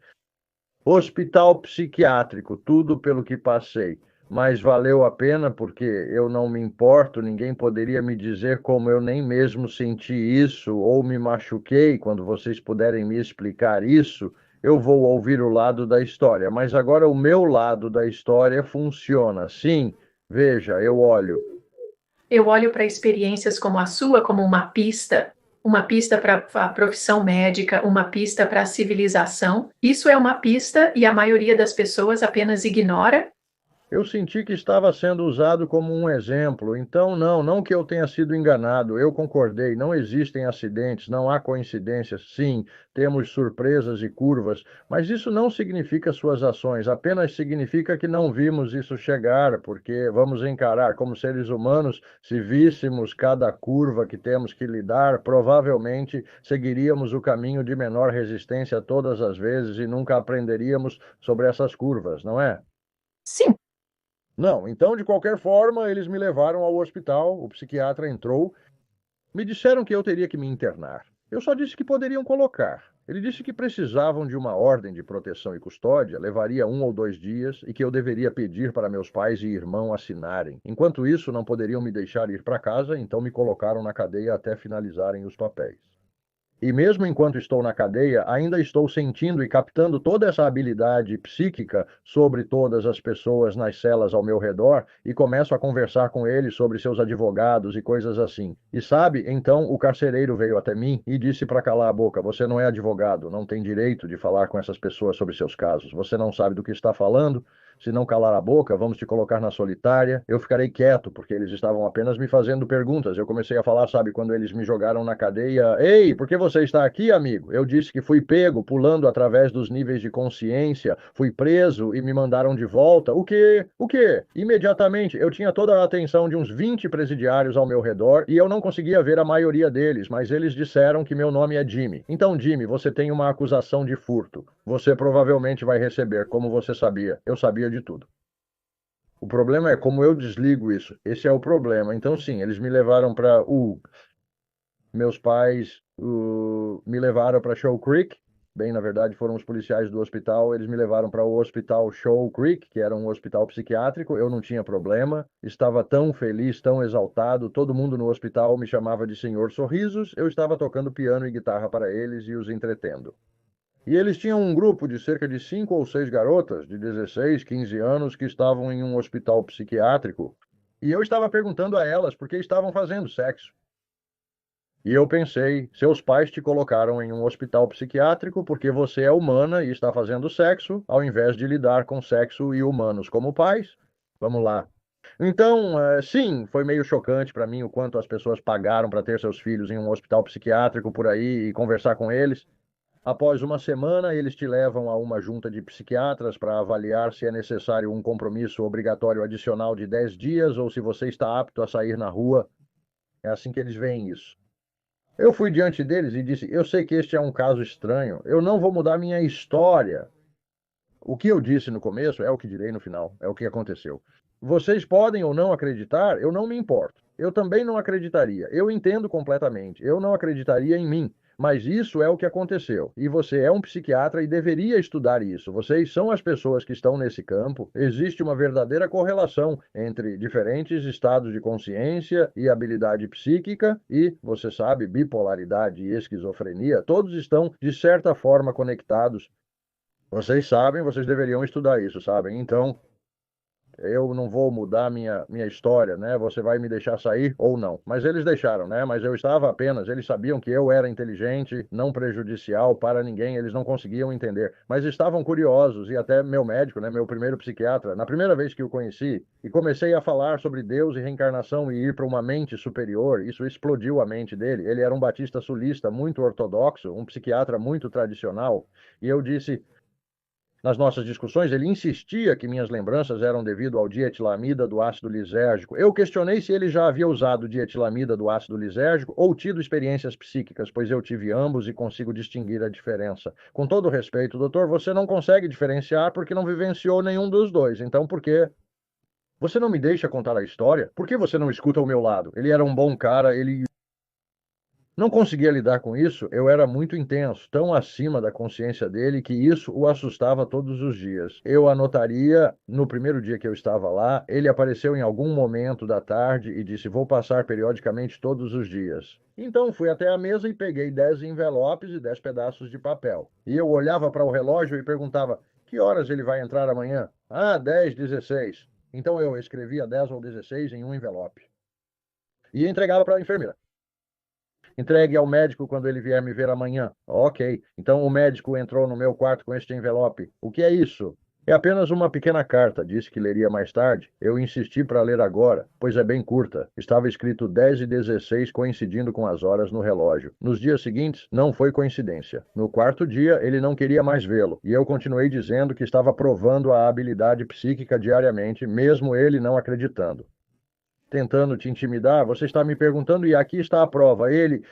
hospital psiquiátrico, tudo pelo que passei. Mas valeu a pena porque eu não me importo, ninguém poderia me dizer como eu nem mesmo senti isso ou me machuquei. Quando vocês puderem me explicar isso, eu vou ouvir o lado da história. Mas agora o meu lado da história funciona. Sim, veja, eu olho. Eu olho para experiências como a sua como uma pista para a profissão médica, uma pista para a civilização. Isso é uma pista e a maioria das pessoas apenas ignora. Eu senti que estava sendo usado como um exemplo. Então, não que eu tenha sido enganado. Eu concordei. Não existem acidentes, não há coincidências. Sim, temos surpresas e curvas, mas isso não significa suas ações. Apenas significa que não vimos isso chegar, porque vamos encarar como seres humanos, se víssemos cada curva que temos que lidar, provavelmente seguiríamos o caminho de menor resistência todas as vezes e nunca aprenderíamos sobre essas curvas, não é? Sim. Não, então, de qualquer forma, eles me levaram ao hospital, o psiquiatra entrou, me disseram que eu teria que me internar. Eu só disse que poderiam colocar. Ele disse que precisavam de uma ordem de proteção e custódia, levaria 1 ou 2 dias e que eu deveria pedir para meus pais e irmão assinarem. Enquanto isso, não poderiam me deixar ir para casa, então me colocaram na cadeia até finalizarem os papéis. E mesmo enquanto estou na cadeia, ainda estou sentindo e captando toda essa habilidade psíquica sobre todas as pessoas nas celas ao meu redor e começo a conversar com eles sobre seus advogados e coisas assim. E sabe, então o carcereiro veio até mim e disse para calar a boca: você não é advogado, não tem direito de falar com essas pessoas sobre seus casos. Você não sabe do que está falando. Se não calar a boca, vamos te colocar na solitária. Eu ficarei quieto, porque eles estavam apenas me fazendo perguntas. Eu comecei a falar, sabe, quando eles me jogaram na cadeia: ei, por que você está aqui, amigo? Eu disse que fui pego, pulando através dos níveis de consciência, fui preso e me mandaram de volta. O quê? O quê? Imediatamente, eu tinha toda a atenção de uns 20 presidiários ao meu redor e eu não conseguia ver a maioria deles, mas eles disseram que meu nome é Jimmy. Então, Jimmy, você tem uma acusação de furto. Você provavelmente vai receber, como você sabia. Eu sabia de tudo. O problema é como eu desligo isso. Esse é o problema. Então, sim, eles me levaram para meus pais me levaram para Shoal Creek. Bem, na verdade, foram os policiais do hospital. Eles me levaram para o hospital Shoal Creek, que era um hospital psiquiátrico. Eu não tinha problema. Estava tão feliz, tão exaltado. Todo mundo no hospital me chamava de Senhor Sorrisos. Eu estava tocando piano e guitarra para eles e os entretendo. E eles tinham um grupo de cerca de 5 ou 6 garotas de 16, 15 anos que estavam em um hospital psiquiátrico. E eu estava perguntando a elas por que estavam fazendo sexo. E eu pensei: seus pais te colocaram em um hospital psiquiátrico porque você é humana e está fazendo sexo, ao invés de lidar com sexo e humanos como pais? Vamos lá. Então, sim, foi meio chocante para mim o quanto as pessoas pagaram para ter seus filhos em um hospital psiquiátrico por aí e conversar com eles. Após uma semana, eles te levam a uma junta de psiquiatras para avaliar se é necessário um compromisso obrigatório adicional de 10 dias ou se você está apto a sair na rua. É assim que eles veem isso. Eu fui diante deles e disse: eu sei que este é um caso estranho, eu não vou mudar minha história. O que eu disse no começo é o que direi no final, é o que aconteceu. Vocês podem ou não acreditar, eu não me importo. Eu também não acreditaria. Eu entendo completamente. Eu não acreditaria em mim. Mas isso é o que aconteceu. E você é um psiquiatra e deveria estudar isso. Vocês são as pessoas que estão nesse campo. Existe uma verdadeira correlação entre diferentes estados de consciência e habilidade psíquica e, você sabe, bipolaridade e esquizofrenia. Todos estão, de certa forma, conectados. Vocês sabem, vocês deveriam estudar isso, sabem? Então, eu não vou mudar minha história, né? Você vai me deixar sair ou não. Mas eles deixaram, né? Mas eu estava apenas, eles sabiam que eu era inteligente, não prejudicial para ninguém, eles não conseguiam entender. Mas estavam curiosos e até meu médico, né? Meu primeiro psiquiatra, na primeira vez que o conheci, e comecei a falar sobre Deus e reencarnação e ir para uma mente superior, isso explodiu a mente dele. Ele era um batista sulista muito ortodoxo, um psiquiatra muito tradicional, e eu disse. Nas nossas discussões, ele insistia que minhas lembranças eram devido ao dietilamida do ácido lisérgico. Eu questionei se ele já havia usado dietilamida do ácido lisérgico ou tido experiências psíquicas, pois eu tive ambos e consigo distinguir a diferença. Com todo respeito, doutor, você não consegue diferenciar porque não vivenciou nenhum dos dois. Então, por quê? Você não me deixa contar a história? Por que você não escuta o meu lado? Ele era um bom cara, ele não conseguia lidar com isso, eu era muito intenso, tão acima da consciência dele que isso o assustava todos os dias. Eu anotaria, no primeiro dia que eu estava lá, ele apareceu em algum momento da tarde e disse: vou passar periodicamente todos os dias. Então fui até a mesa e peguei 10 envelopes e 10 pedaços de papel. E eu olhava para o relógio e perguntava: que horas ele vai entrar amanhã? Ah, 10, 16. Então eu escrevia 10 ou 16 em um envelope. E entregava para a enfermeira. Entregue ao médico quando ele vier me ver amanhã. Ok. Então o médico entrou no meu quarto com este envelope. O que é isso? É apenas uma pequena carta. Disse que leria mais tarde. Eu insisti para ler agora, pois é bem curta. Estava escrito 10:16, coincidindo com as horas no relógio. Nos dias seguintes, não foi coincidência. No quarto dia, ele não queria mais vê-lo, e eu continuei dizendo que estava provando a habilidade psíquica diariamente, mesmo ele não acreditando. Tentando te intimidar, você está me perguntando, e aqui está a prova.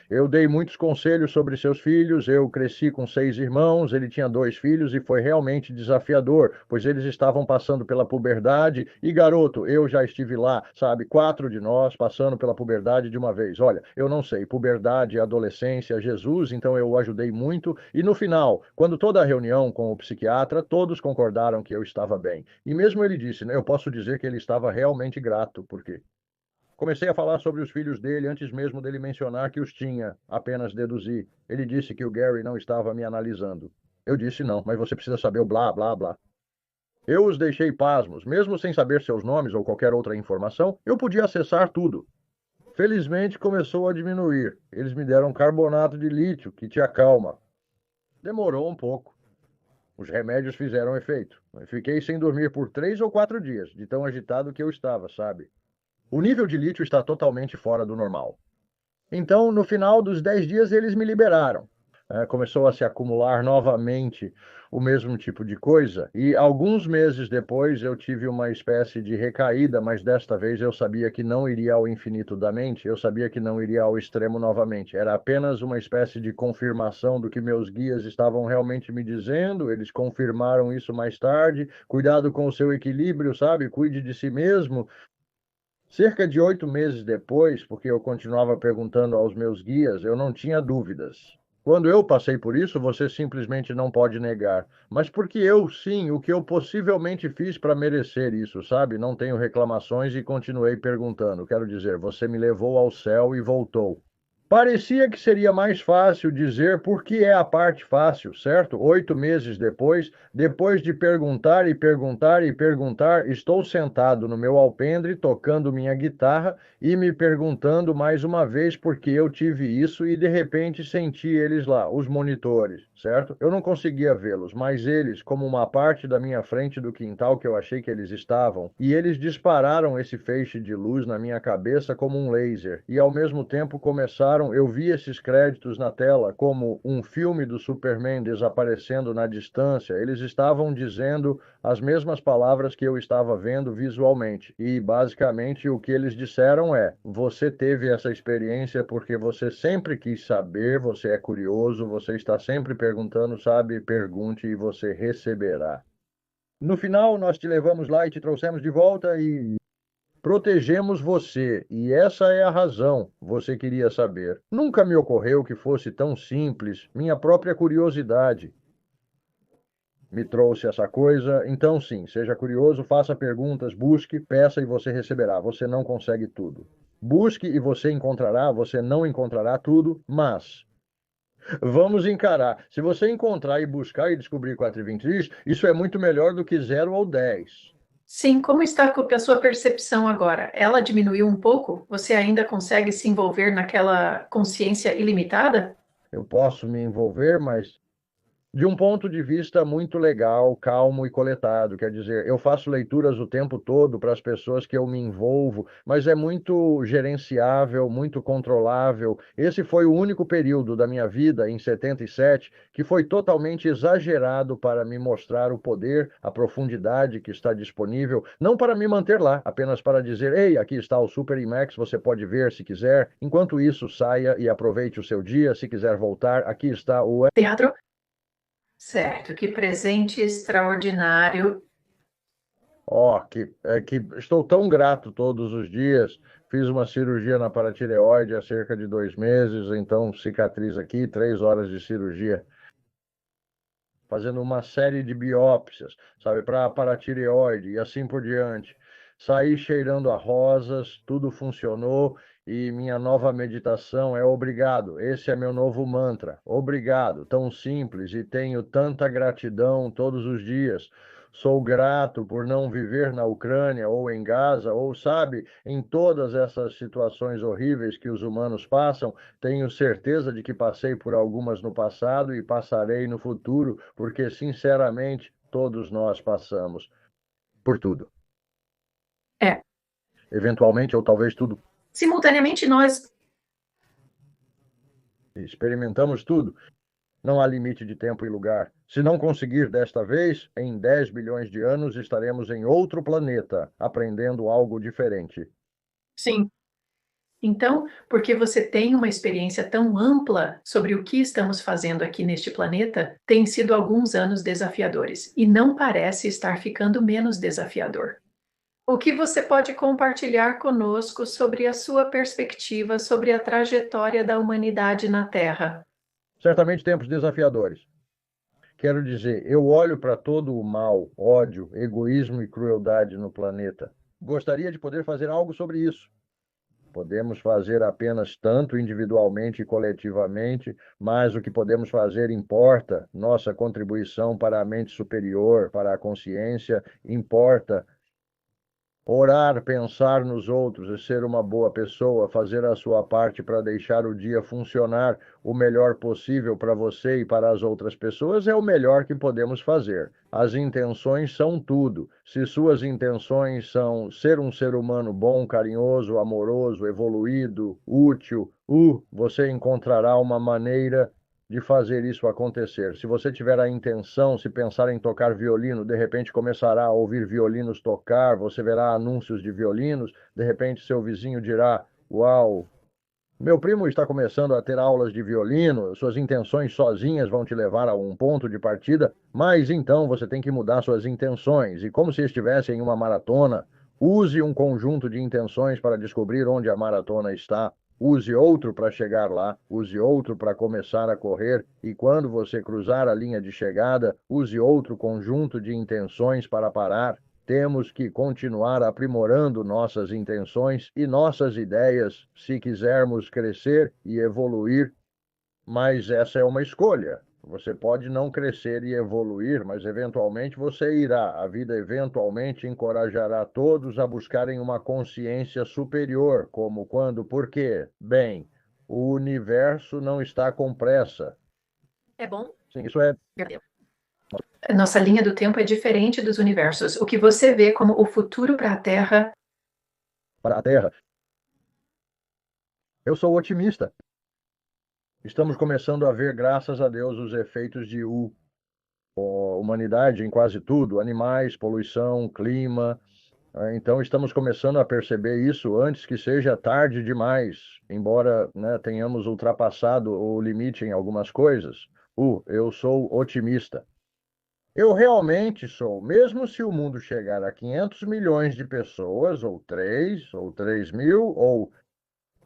Eu dei muitos conselhos sobre seus filhos, eu cresci com 6 irmãos, ele tinha 2 filhos e foi realmente desafiador, pois eles estavam passando pela puberdade, e garoto, eu já estive lá, sabe, 4 de nós passando pela puberdade de uma vez. Olha, eu não sei, puberdade, adolescência, Jesus, então eu o ajudei muito, e no final, quando toda a reunião com o psiquiatra, todos concordaram que eu estava bem. E mesmo ele disse, né, eu posso dizer que ele estava realmente grato, porque comecei a falar sobre os filhos dele antes mesmo dele mencionar que os tinha, apenas deduzi. Ele disse que o Gary não estava me analisando. Eu disse não, mas você precisa saber o blá, blá, blá. Eu os deixei pasmos, mesmo sem saber seus nomes ou qualquer outra informação, eu podia acessar tudo. Felizmente começou a diminuir. Eles me deram carbonato de lítio, que te acalma. Demorou um pouco. Os remédios fizeram efeito. Fiquei sem dormir por 3 ou 4 dias, de tão agitado que eu estava, sabe? O nível de lítio está totalmente fora do normal. Então, no final dos 10 dias, eles me liberaram. Começou a se acumular novamente o mesmo tipo de coisa. E alguns meses depois eu tive uma espécie de recaída, mas desta vez eu sabia que não iria ao infinito da mente, eu sabia que não iria ao extremo novamente. Era apenas uma espécie de confirmação do que meus guias estavam realmente me dizendo. Eles confirmaram isso mais tarde. Cuidado com o seu equilíbrio, sabe? Cuide de si mesmo. Cerca de 8 meses depois, porque eu continuava perguntando aos meus guias, eu não tinha dúvidas. Quando eu passei por isso, você simplesmente não pode negar. Mas porque eu, sim, o que eu possivelmente fiz para merecer isso, sabe? Não tenho reclamações e continuei perguntando. Quero dizer, você me levou ao céu e voltou. Parecia que seria mais fácil dizer porque é a parte fácil, certo? 8 meses depois, depois de perguntar e perguntar e perguntar, estou sentado no meu alpendre tocando minha guitarra e me perguntando mais uma vez por que eu tive isso e de repente senti eles lá, os monitores, certo? Eu não conseguia vê-los, mas eles, como uma parte da minha frente do quintal que eu achei que eles estavam, e eles dispararam esse feixe de luz na minha cabeça como um laser e ao mesmo tempo começaram disseram, eu vi esses créditos na tela como um filme do Superman desaparecendo na distância. Eles estavam dizendo as mesmas palavras que eu estava vendo visualmente. E basicamente o que eles disseram é: você teve essa experiência porque você sempre quis saber, você é curioso, você está sempre perguntando, sabe? Pergunte e você receberá. No final, nós te levamos lá e te trouxemos de volta e protegemos você, e essa é a razão, você queria saber. Nunca me ocorreu que fosse tão simples, minha própria curiosidade me trouxe essa coisa. Então, sim, seja curioso, faça perguntas, busque, peça e você receberá. Você não consegue tudo. Busque e você encontrará, você não encontrará tudo, mas vamos encarar. Se você encontrar e buscar e descobrir 4,23, isso é muito melhor do que 0 ou 10. Sim, como está a sua percepção agora? Ela diminuiu um pouco? Você ainda consegue se envolver naquela consciência ilimitada? Eu posso me envolver, mas de um ponto de vista muito legal, calmo e coletado. Quer dizer, eu faço leituras o tempo todo para as pessoas que eu me envolvo, mas é muito gerenciável, muito controlável. Esse foi o único período da minha vida, em 77, que foi totalmente exagerado para me mostrar o poder, a profundidade que está disponível, não para me manter lá, apenas para dizer: ei, aqui está o Super IMAX, você pode ver se quiser. Enquanto isso, saia e aproveite o seu dia. Se quiser voltar, aqui está o Teatro? Certo, que presente extraordinário. Que estou tão grato todos os dias. Fiz uma cirurgia na paratireoide há cerca de 2 meses, então cicatriz aqui, 3 horas de cirurgia, fazendo uma série de biópsias, sabe, para a paratireoide e assim por diante. Saí cheirando a rosas, tudo funcionou e minha nova meditação é obrigado. Esse é meu novo mantra. Obrigado, tão simples e tenho tanta gratidão todos os dias. Sou grato por não viver na Ucrânia ou em Gaza, ou sabe, em todas essas situações horríveis que os humanos passam. Tenho certeza de que passei por algumas no passado e passarei no futuro, porque, sinceramente, todos nós passamos por tudo. É, Eventualmente, ou talvez tudo. simultaneamente nós. Experimentamos tudo. Não há limite de tempo e lugar. Se não conseguir desta vez, em 10 bilhões de anos estaremos em outro planeta, aprendendo algo diferente. Sim. Então, porque você tem uma experiência tão ampla sobre o que estamos fazendo aqui neste planeta, tem sido alguns anos desafiadores e não parece estar ficando menos desafiador. O que você pode compartilhar conosco sobre a sua perspectiva sobre a trajetória da humanidade na Terra? Certamente tempos desafiadores. Quero dizer, eu olho para todo o mal, ódio, egoísmo e crueldade no planeta. Gostaria de poder fazer algo sobre isso. Podemos fazer apenas tanto individualmente e coletivamente, mas o que podemos fazer importa. Nossa contribuição para a mente superior, para a consciência, importa. Orar, pensar nos outros e ser uma boa pessoa, fazer a sua parte para deixar o dia funcionar o melhor possível para você e para as outras pessoas é o melhor que podemos fazer. As intenções são tudo. Se suas intenções são ser um ser humano bom, carinhoso, amoroso, evoluído, útil, você encontrará uma maneira de fazer isso acontecer. Se você tiver a intenção, se pensar em tocar violino, de repente começará a ouvir violinos tocar, você verá anúncios de violinos, de repente seu vizinho dirá: uau, meu primo está começando a ter aulas de violino, suas intenções sozinhas vão te levar a um ponto de partida, mas então você tem que mudar suas intenções, e como se estivesse em uma maratona, use um conjunto de intenções para descobrir onde a maratona está. Use outro para chegar lá, use outro para começar a correr, e quando você cruzar a linha de chegada, use outro conjunto de intenções para parar. Temos que continuar aprimorando nossas intenções e nossas ideias se quisermos crescer e evoluir, mas essa é uma escolha. Você pode não crescer e evoluir, mas eventualmente você irá. A vida eventualmente encorajará todos a buscarem uma consciência superior, como quando, por quê? Bem, o universo não está com pressa. É bom? Sim, isso é Nossa linha do tempo é diferente dos universos. O que você vê como o futuro para a Terra? para a Terra. Eu sou otimista. Estamos começando a ver, graças a Deus, os efeitos de humanidade em quase tudo, animais, poluição, clima. Então, estamos começando a perceber isso antes que seja tarde demais, embora, né, tenhamos ultrapassado o limite em algumas coisas. Eu sou otimista. Eu realmente sou, mesmo se o mundo chegar a 500 milhões de pessoas, ou 3 mil, ou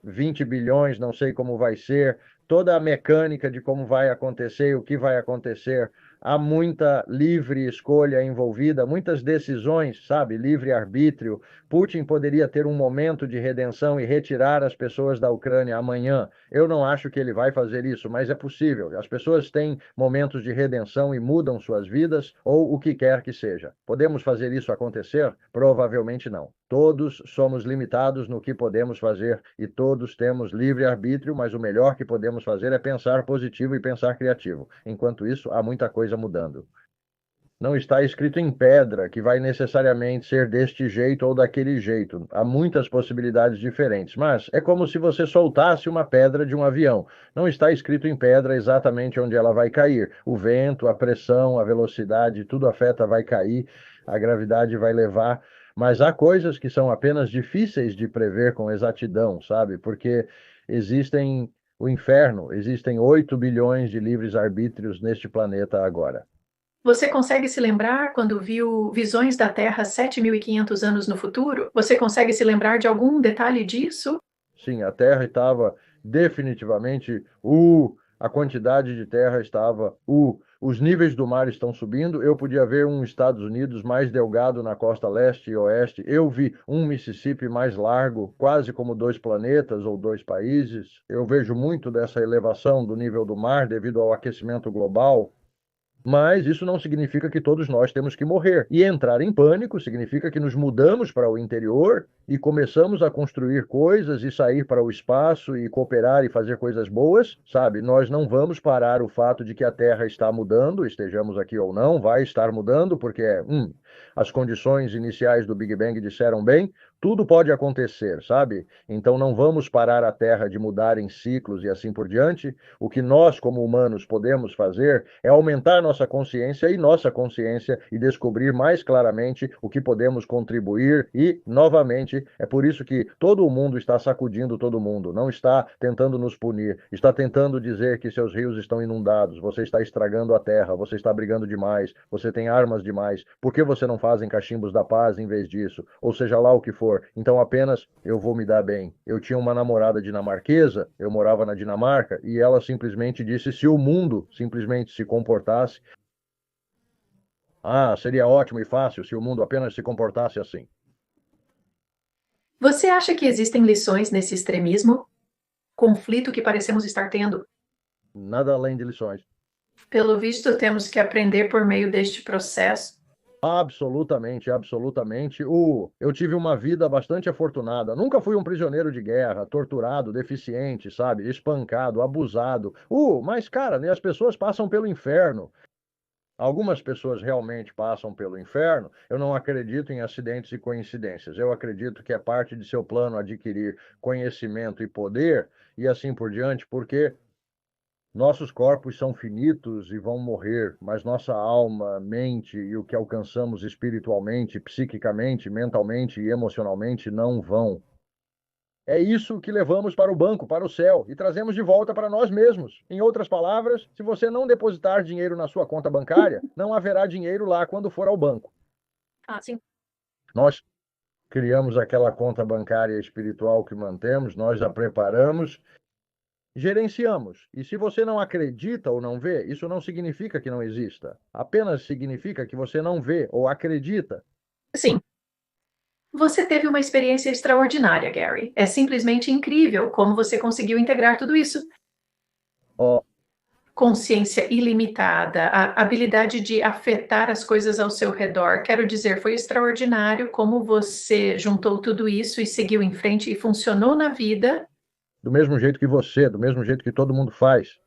20 bilhões, não sei como vai ser, toda a mecânica de como vai acontecer e o que vai acontecer. Há muita livre escolha envolvida, muitas decisões, sabe? Livre arbítrio. Putin poderia ter um momento de redenção e retirar as pessoas da Ucrânia amanhã. Eu não acho que ele vai fazer isso, mas é possível. As pessoas têm momentos de redenção e mudam suas vidas, ou o que quer que seja. Podemos fazer isso acontecer? Provavelmente não. Todos somos limitados no que podemos fazer e todos temos livre arbítrio, mas o melhor que podemos fazer é pensar positivo e pensar criativo. Enquanto isso, há muita coisa mudando. Não está escrito em pedra que vai necessariamente ser deste jeito ou daquele jeito. Há muitas possibilidades diferentes, mas é como se você soltasse uma pedra de um avião. Não está escrito em pedra exatamente onde ela vai cair. O vento, a pressão, a velocidade, tudo afeta, vai cair, a gravidade vai levar. Mas há coisas que são apenas difíceis de prever com exatidão, sabe? Porque existem o inferno, existem 8 bilhões de livres arbítrios neste planeta agora. Você consegue se lembrar quando viu visões da Terra 7.500 anos no futuro? Você consegue se lembrar de algum detalhe disso? Sim, a terra estava definitivamente a quantidade de terra estava os níveis do mar estão subindo. Eu podia ver um Estados Unidos mais delgado na costa leste e oeste. Eu vi um Mississippi mais largo, quase como dois planetas ou dois países. Eu vejo muito dessa elevação do nível do mar devido ao aquecimento global. Mas isso não significa que todos nós temos que morrer. E entrar em pânico significa que nos mudamos para o interior e começamos a construir coisas e sair para o espaço e cooperar e fazer coisas boas, sabe? Nós não vamos parar o fato de que a Terra está mudando, estejamos aqui ou não, vai estar mudando, porque as condições iniciais do Big Bang disseram bem, tudo pode acontecer, sabe? Então não vamos parar a Terra de mudar em ciclos e assim por diante. O que nós, como humanos, podemos fazer é aumentar nossa consciência e descobrir mais claramente o que podemos contribuir e, novamente, é por isso que todo o mundo está sacudindo todo mundo, não está tentando nos punir, está tentando dizer que seus rios estão inundados, você está estragando a terra, você está brigando demais, você tem armas demais, por que você não fazem cachimbos da paz em vez disso? Ou seja lá o que for. Então apenas eu vou me dar bem. Eu tinha uma namorada dinamarquesa, eu morava na Dinamarca, e ela simplesmente disse: se o mundo simplesmente se comportasse, seria ótimo e fácil se o mundo apenas se comportasse assim. Você acha que existem lições nesse extremismo? Conflito que parecemos estar tendo? Nada além de lições. Pelo visto, temos que aprender por meio deste processo. Absolutamente, absolutamente. Eu tive uma vida bastante afortunada. Nunca fui um prisioneiro de guerra, torturado, deficiente, sabe? Espancado, abusado. Mas, cara, né, as pessoas passam pelo inferno. Algumas pessoas realmente passam pelo inferno. Eu não acredito em acidentes e coincidências. Eu acredito que é parte de seu plano adquirir conhecimento e poder e assim por diante, porque nossos corpos são finitos e vão morrer, mas nossa alma, mente e o que alcançamos espiritualmente, psiquicamente, mentalmente e emocionalmente não vão. É isso que levamos para o banco, para o céu, e trazemos de volta para nós mesmos. Em outras palavras, se você não depositar dinheiro na sua conta bancária, não haverá dinheiro lá quando for ao banco. Sim. Nós criamos aquela conta bancária espiritual que mantemos, nós a preparamos, gerenciamos. E se você não acredita ou não vê, isso não significa que não exista. Apenas significa que você não vê ou acredita. Sim. Você teve uma experiência extraordinária, Gary. É simplesmente incrível como você conseguiu integrar tudo isso. Ó, Consciência ilimitada, a habilidade de afetar as coisas ao seu redor. Quero dizer, foi extraordinário como você juntou tudo isso e seguiu em frente e funcionou na vida. do mesmo jeito que você, do mesmo jeito que todo mundo faz.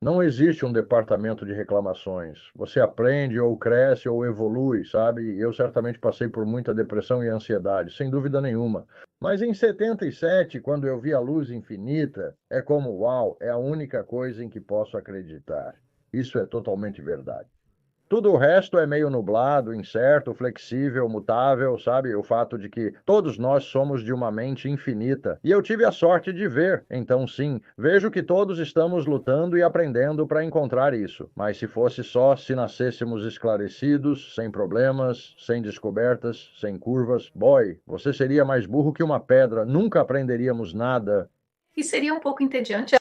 Não existe um departamento de reclamações. Você aprende ou cresce ou evolui, sabe? Eu certamente passei por muita depressão e ansiedade, sem dúvida nenhuma. Mas em 77, quando eu vi a luz infinita, é como, uau, é a única coisa em que posso acreditar. Isso é totalmente verdade. Tudo o resto é meio nublado, incerto, flexível, mutável, sabe? O fato de que todos nós somos de uma mente infinita. E eu tive a sorte de ver, então sim, vejo que todos estamos lutando e aprendendo para encontrar isso. Mas se fosse só se nascêssemos esclarecidos, sem problemas, sem descobertas, sem curvas, boy, você seria mais burro que uma pedra, nunca aprenderíamos nada. E seria um pouco entediante.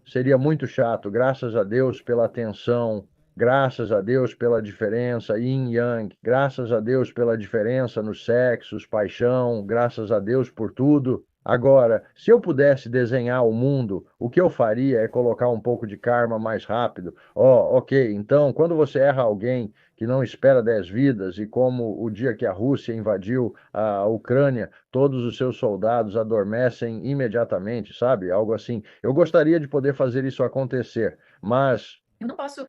Seria muito chato, graças a Deus pela atenção, graças a Deus pela diferença yin yang, graças a Deus pela diferença nos sexos, paixão, graças a Deus por tudo. Agora, se eu pudesse desenhar o mundo, o que eu faria é colocar um pouco de karma mais rápido. Ó, ok, então, quando você erra alguém que não espera 10 vidas, e como o dia que a Rússia invadiu a Ucrânia, todos os seus soldados adormecem imediatamente, sabe? Algo assim. Eu gostaria de poder fazer isso acontecer, mas Eu não posso.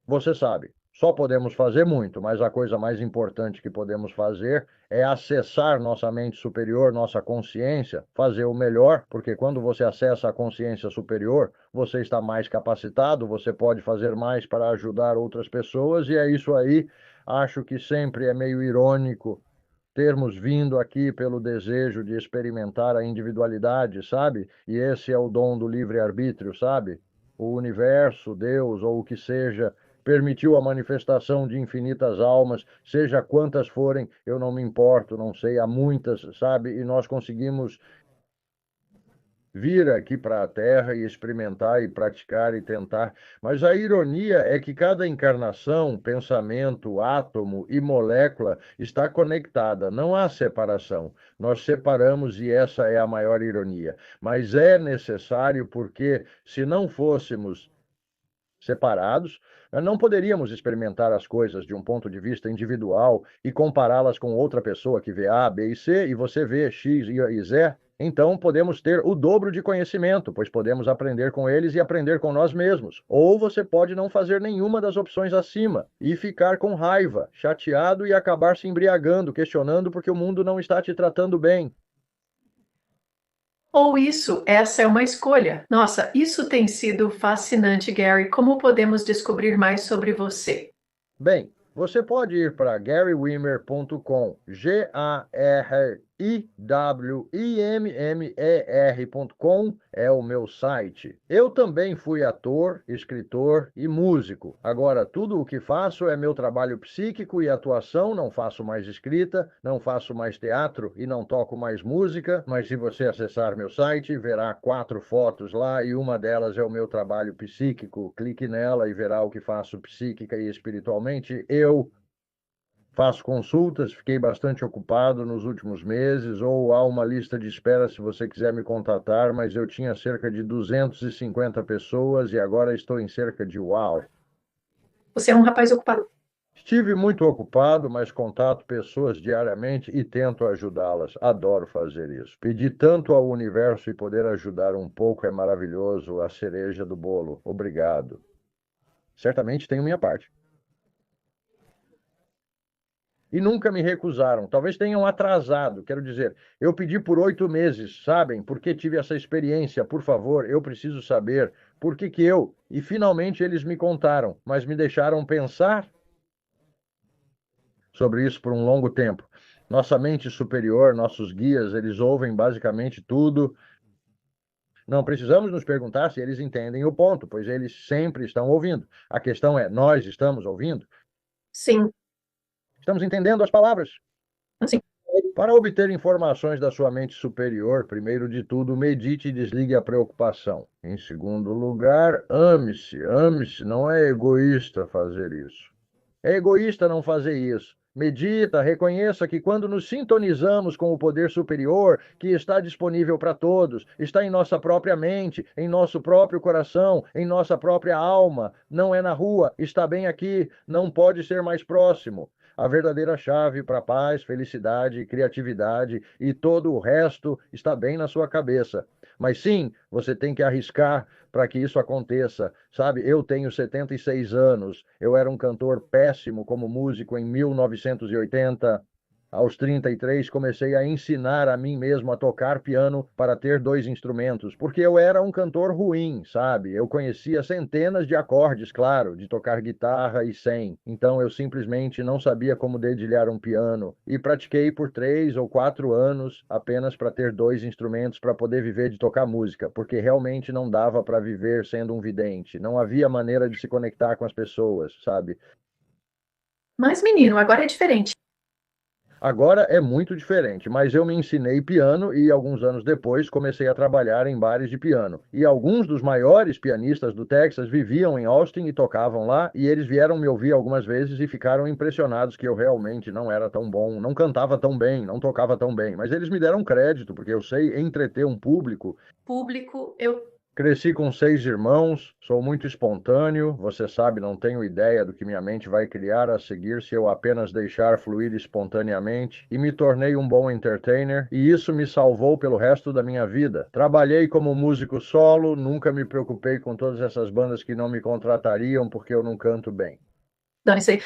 você sabe, só podemos fazer muito, mas a coisa mais importante que podemos fazer é acessar nossa mente superior, nossa consciência, fazer o melhor, porque quando você acessa a consciência superior, você está mais capacitado, você pode fazer mais para ajudar outras pessoas, e é isso aí. Acho que sempre é meio irônico termos vindo aqui pelo desejo de experimentar a individualidade, sabe? E esse é o dom do livre-arbítrio, sabe? O universo, Deus ou o que seja, permitiu a manifestação de infinitas almas, seja quantas forem, eu não me importo, não sei, há muitas, sabe? E nós conseguimos vir aqui para a Terra e experimentar e praticar e tentar. Mas a ironia é que cada encarnação, pensamento, átomo e molécula está conectada, não há separação. Nós separamos e essa é a maior ironia. Mas é necessário porque, se não fôssemos separados, não poderíamos experimentar as coisas de um ponto de vista individual e compará-las com outra pessoa que vê A, B e C e você vê X e Z. Então, podemos ter o dobro de conhecimento, pois podemos aprender com eles e aprender com nós mesmos. Ou você pode não fazer nenhuma das opções acima e ficar com raiva, chateado e acabar se embriagando, questionando porque o mundo não está te tratando bem. Ou isso, essa é uma escolha. Nossa, isso tem sido fascinante, Gary. Como podemos descobrir mais sobre você? Bem, você pode ir para garywimmer.com, GARIWIMMER.com é o meu site. Eu também fui ator, escritor e músico. Agora, tudo o que faço é meu trabalho psíquico e atuação, não faço mais escrita, não faço mais teatro e não toco mais música, mas se você acessar meu site, verá 4 fotos lá e uma delas é o meu trabalho psíquico. Clique nela e verá o que faço psíquica e espiritualmente. Eu faço consultas, fiquei bastante ocupado nos últimos meses, ou há uma lista de espera se você quiser me contatar, mas eu tinha cerca de 250 pessoas e agora estou em cerca de uau. Você é um rapaz ocupado. Estive muito ocupado, mas contato pessoas diariamente e tento ajudá-las. Adoro fazer isso. Pedir tanto ao universo e poder ajudar um pouco é maravilhoso, a cereja do bolo. Obrigado. Certamente tenho minha parte. E nunca me recusaram. Talvez tenham atrasado. Quero dizer, eu pedi por 8 meses, sabem? Porque tive essa experiência. Por favor, eu preciso saber por que que eu. E finalmente eles me contaram, mas me deixaram pensar sobre isso por um longo tempo. Nossa mente superior, nossos guias, eles ouvem basicamente tudo. Não precisamos nos perguntar se eles entendem o ponto, pois eles sempre estão ouvindo. A questão é: nós estamos ouvindo? Sim, Estamos entendendo as palavras? assim. Para obter informações da sua mente superior, primeiro de tudo, medite e desligue a preocupação. Em segundo lugar, ame-se. Ame-se, não é egoísta fazer isso. É egoísta não fazer isso. Medita, reconheça que quando nos sintonizamos com o poder superior, que está disponível para todos, está em nossa própria mente, em nosso próprio coração, em nossa própria alma, não é na rua, está bem aqui, não pode ser mais próximo. A verdadeira chave para paz, felicidade, criatividade e todo o resto está bem na sua cabeça. Mas sim, você tem que arriscar para que isso aconteça, sabe? Eu tenho 76 anos, eu era um cantor péssimo como músico em 1980. Aos 33, comecei a ensinar a mim mesmo a tocar piano para ter dois instrumentos, porque eu era um cantor ruim, sabe? Eu conhecia centenas de acordes, claro, de tocar guitarra e 100. Então eu simplesmente não sabia como dedilhar um piano e pratiquei por 3 ou 4 anos apenas para ter dois instrumentos para poder viver de tocar música, porque realmente não dava para viver sendo um vidente. Não havia maneira de se conectar com as pessoas, sabe? Mas, menino, agora é diferente. Agora é muito diferente, mas eu me ensinei piano e alguns anos depois comecei a trabalhar em bares de piano. E alguns dos maiores pianistas do Texas viviam em Austin e tocavam lá, e eles vieram me ouvir algumas vezes e ficaram impressionados que eu realmente não era tão bom, não cantava tão bem, não tocava tão bem. Mas eles me deram crédito, porque eu sei entreter um público. Eu. Cresci com 6 irmãos, sou muito espontâneo, você sabe, não tenho ideia do que minha mente vai criar a seguir se eu apenas deixar fluir espontaneamente, e me tornei um bom entertainer, e isso me salvou pelo resto da minha vida. Trabalhei como músico solo, nunca me preocupei com todas essas bandas que não me contratariam porque eu não canto bem. Dane isso aí.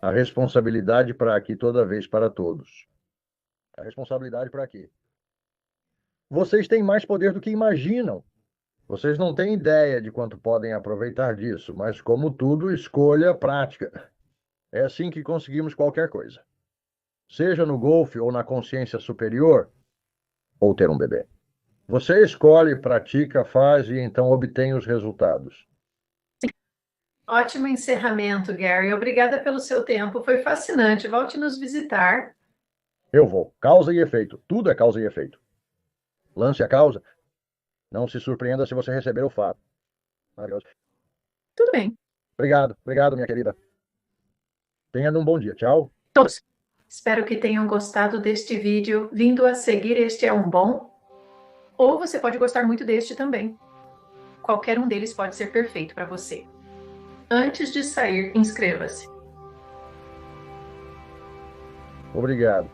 A responsabilidade para aqui toda vez para todos. A responsabilidade para aqui. Vocês têm mais poder do que imaginam. Vocês não têm ideia de quanto podem aproveitar disso, mas como tudo, escolha prática. É assim que conseguimos qualquer coisa. Seja no golfe ou na consciência superior, ou ter um bebê. Você escolhe, pratica, faz e então obtém os resultados. Ótimo encerramento, Gary. Obrigada pelo seu tempo. Foi fascinante. Volte nos visitar. Eu vou. Causa e efeito. Tudo é causa e efeito. Lance a causa. Não se surpreenda se você receber o fato. Maravilhoso. Tudo bem. Obrigado, obrigado, minha querida. Tenha um bom dia. Tchau. Todos. Espero que tenham gostado deste vídeo. Vindo a seguir, este é um bom. Ou você pode gostar muito deste também. Qualquer um deles pode ser perfeito para você. Antes de sair, inscreva-se. Obrigado.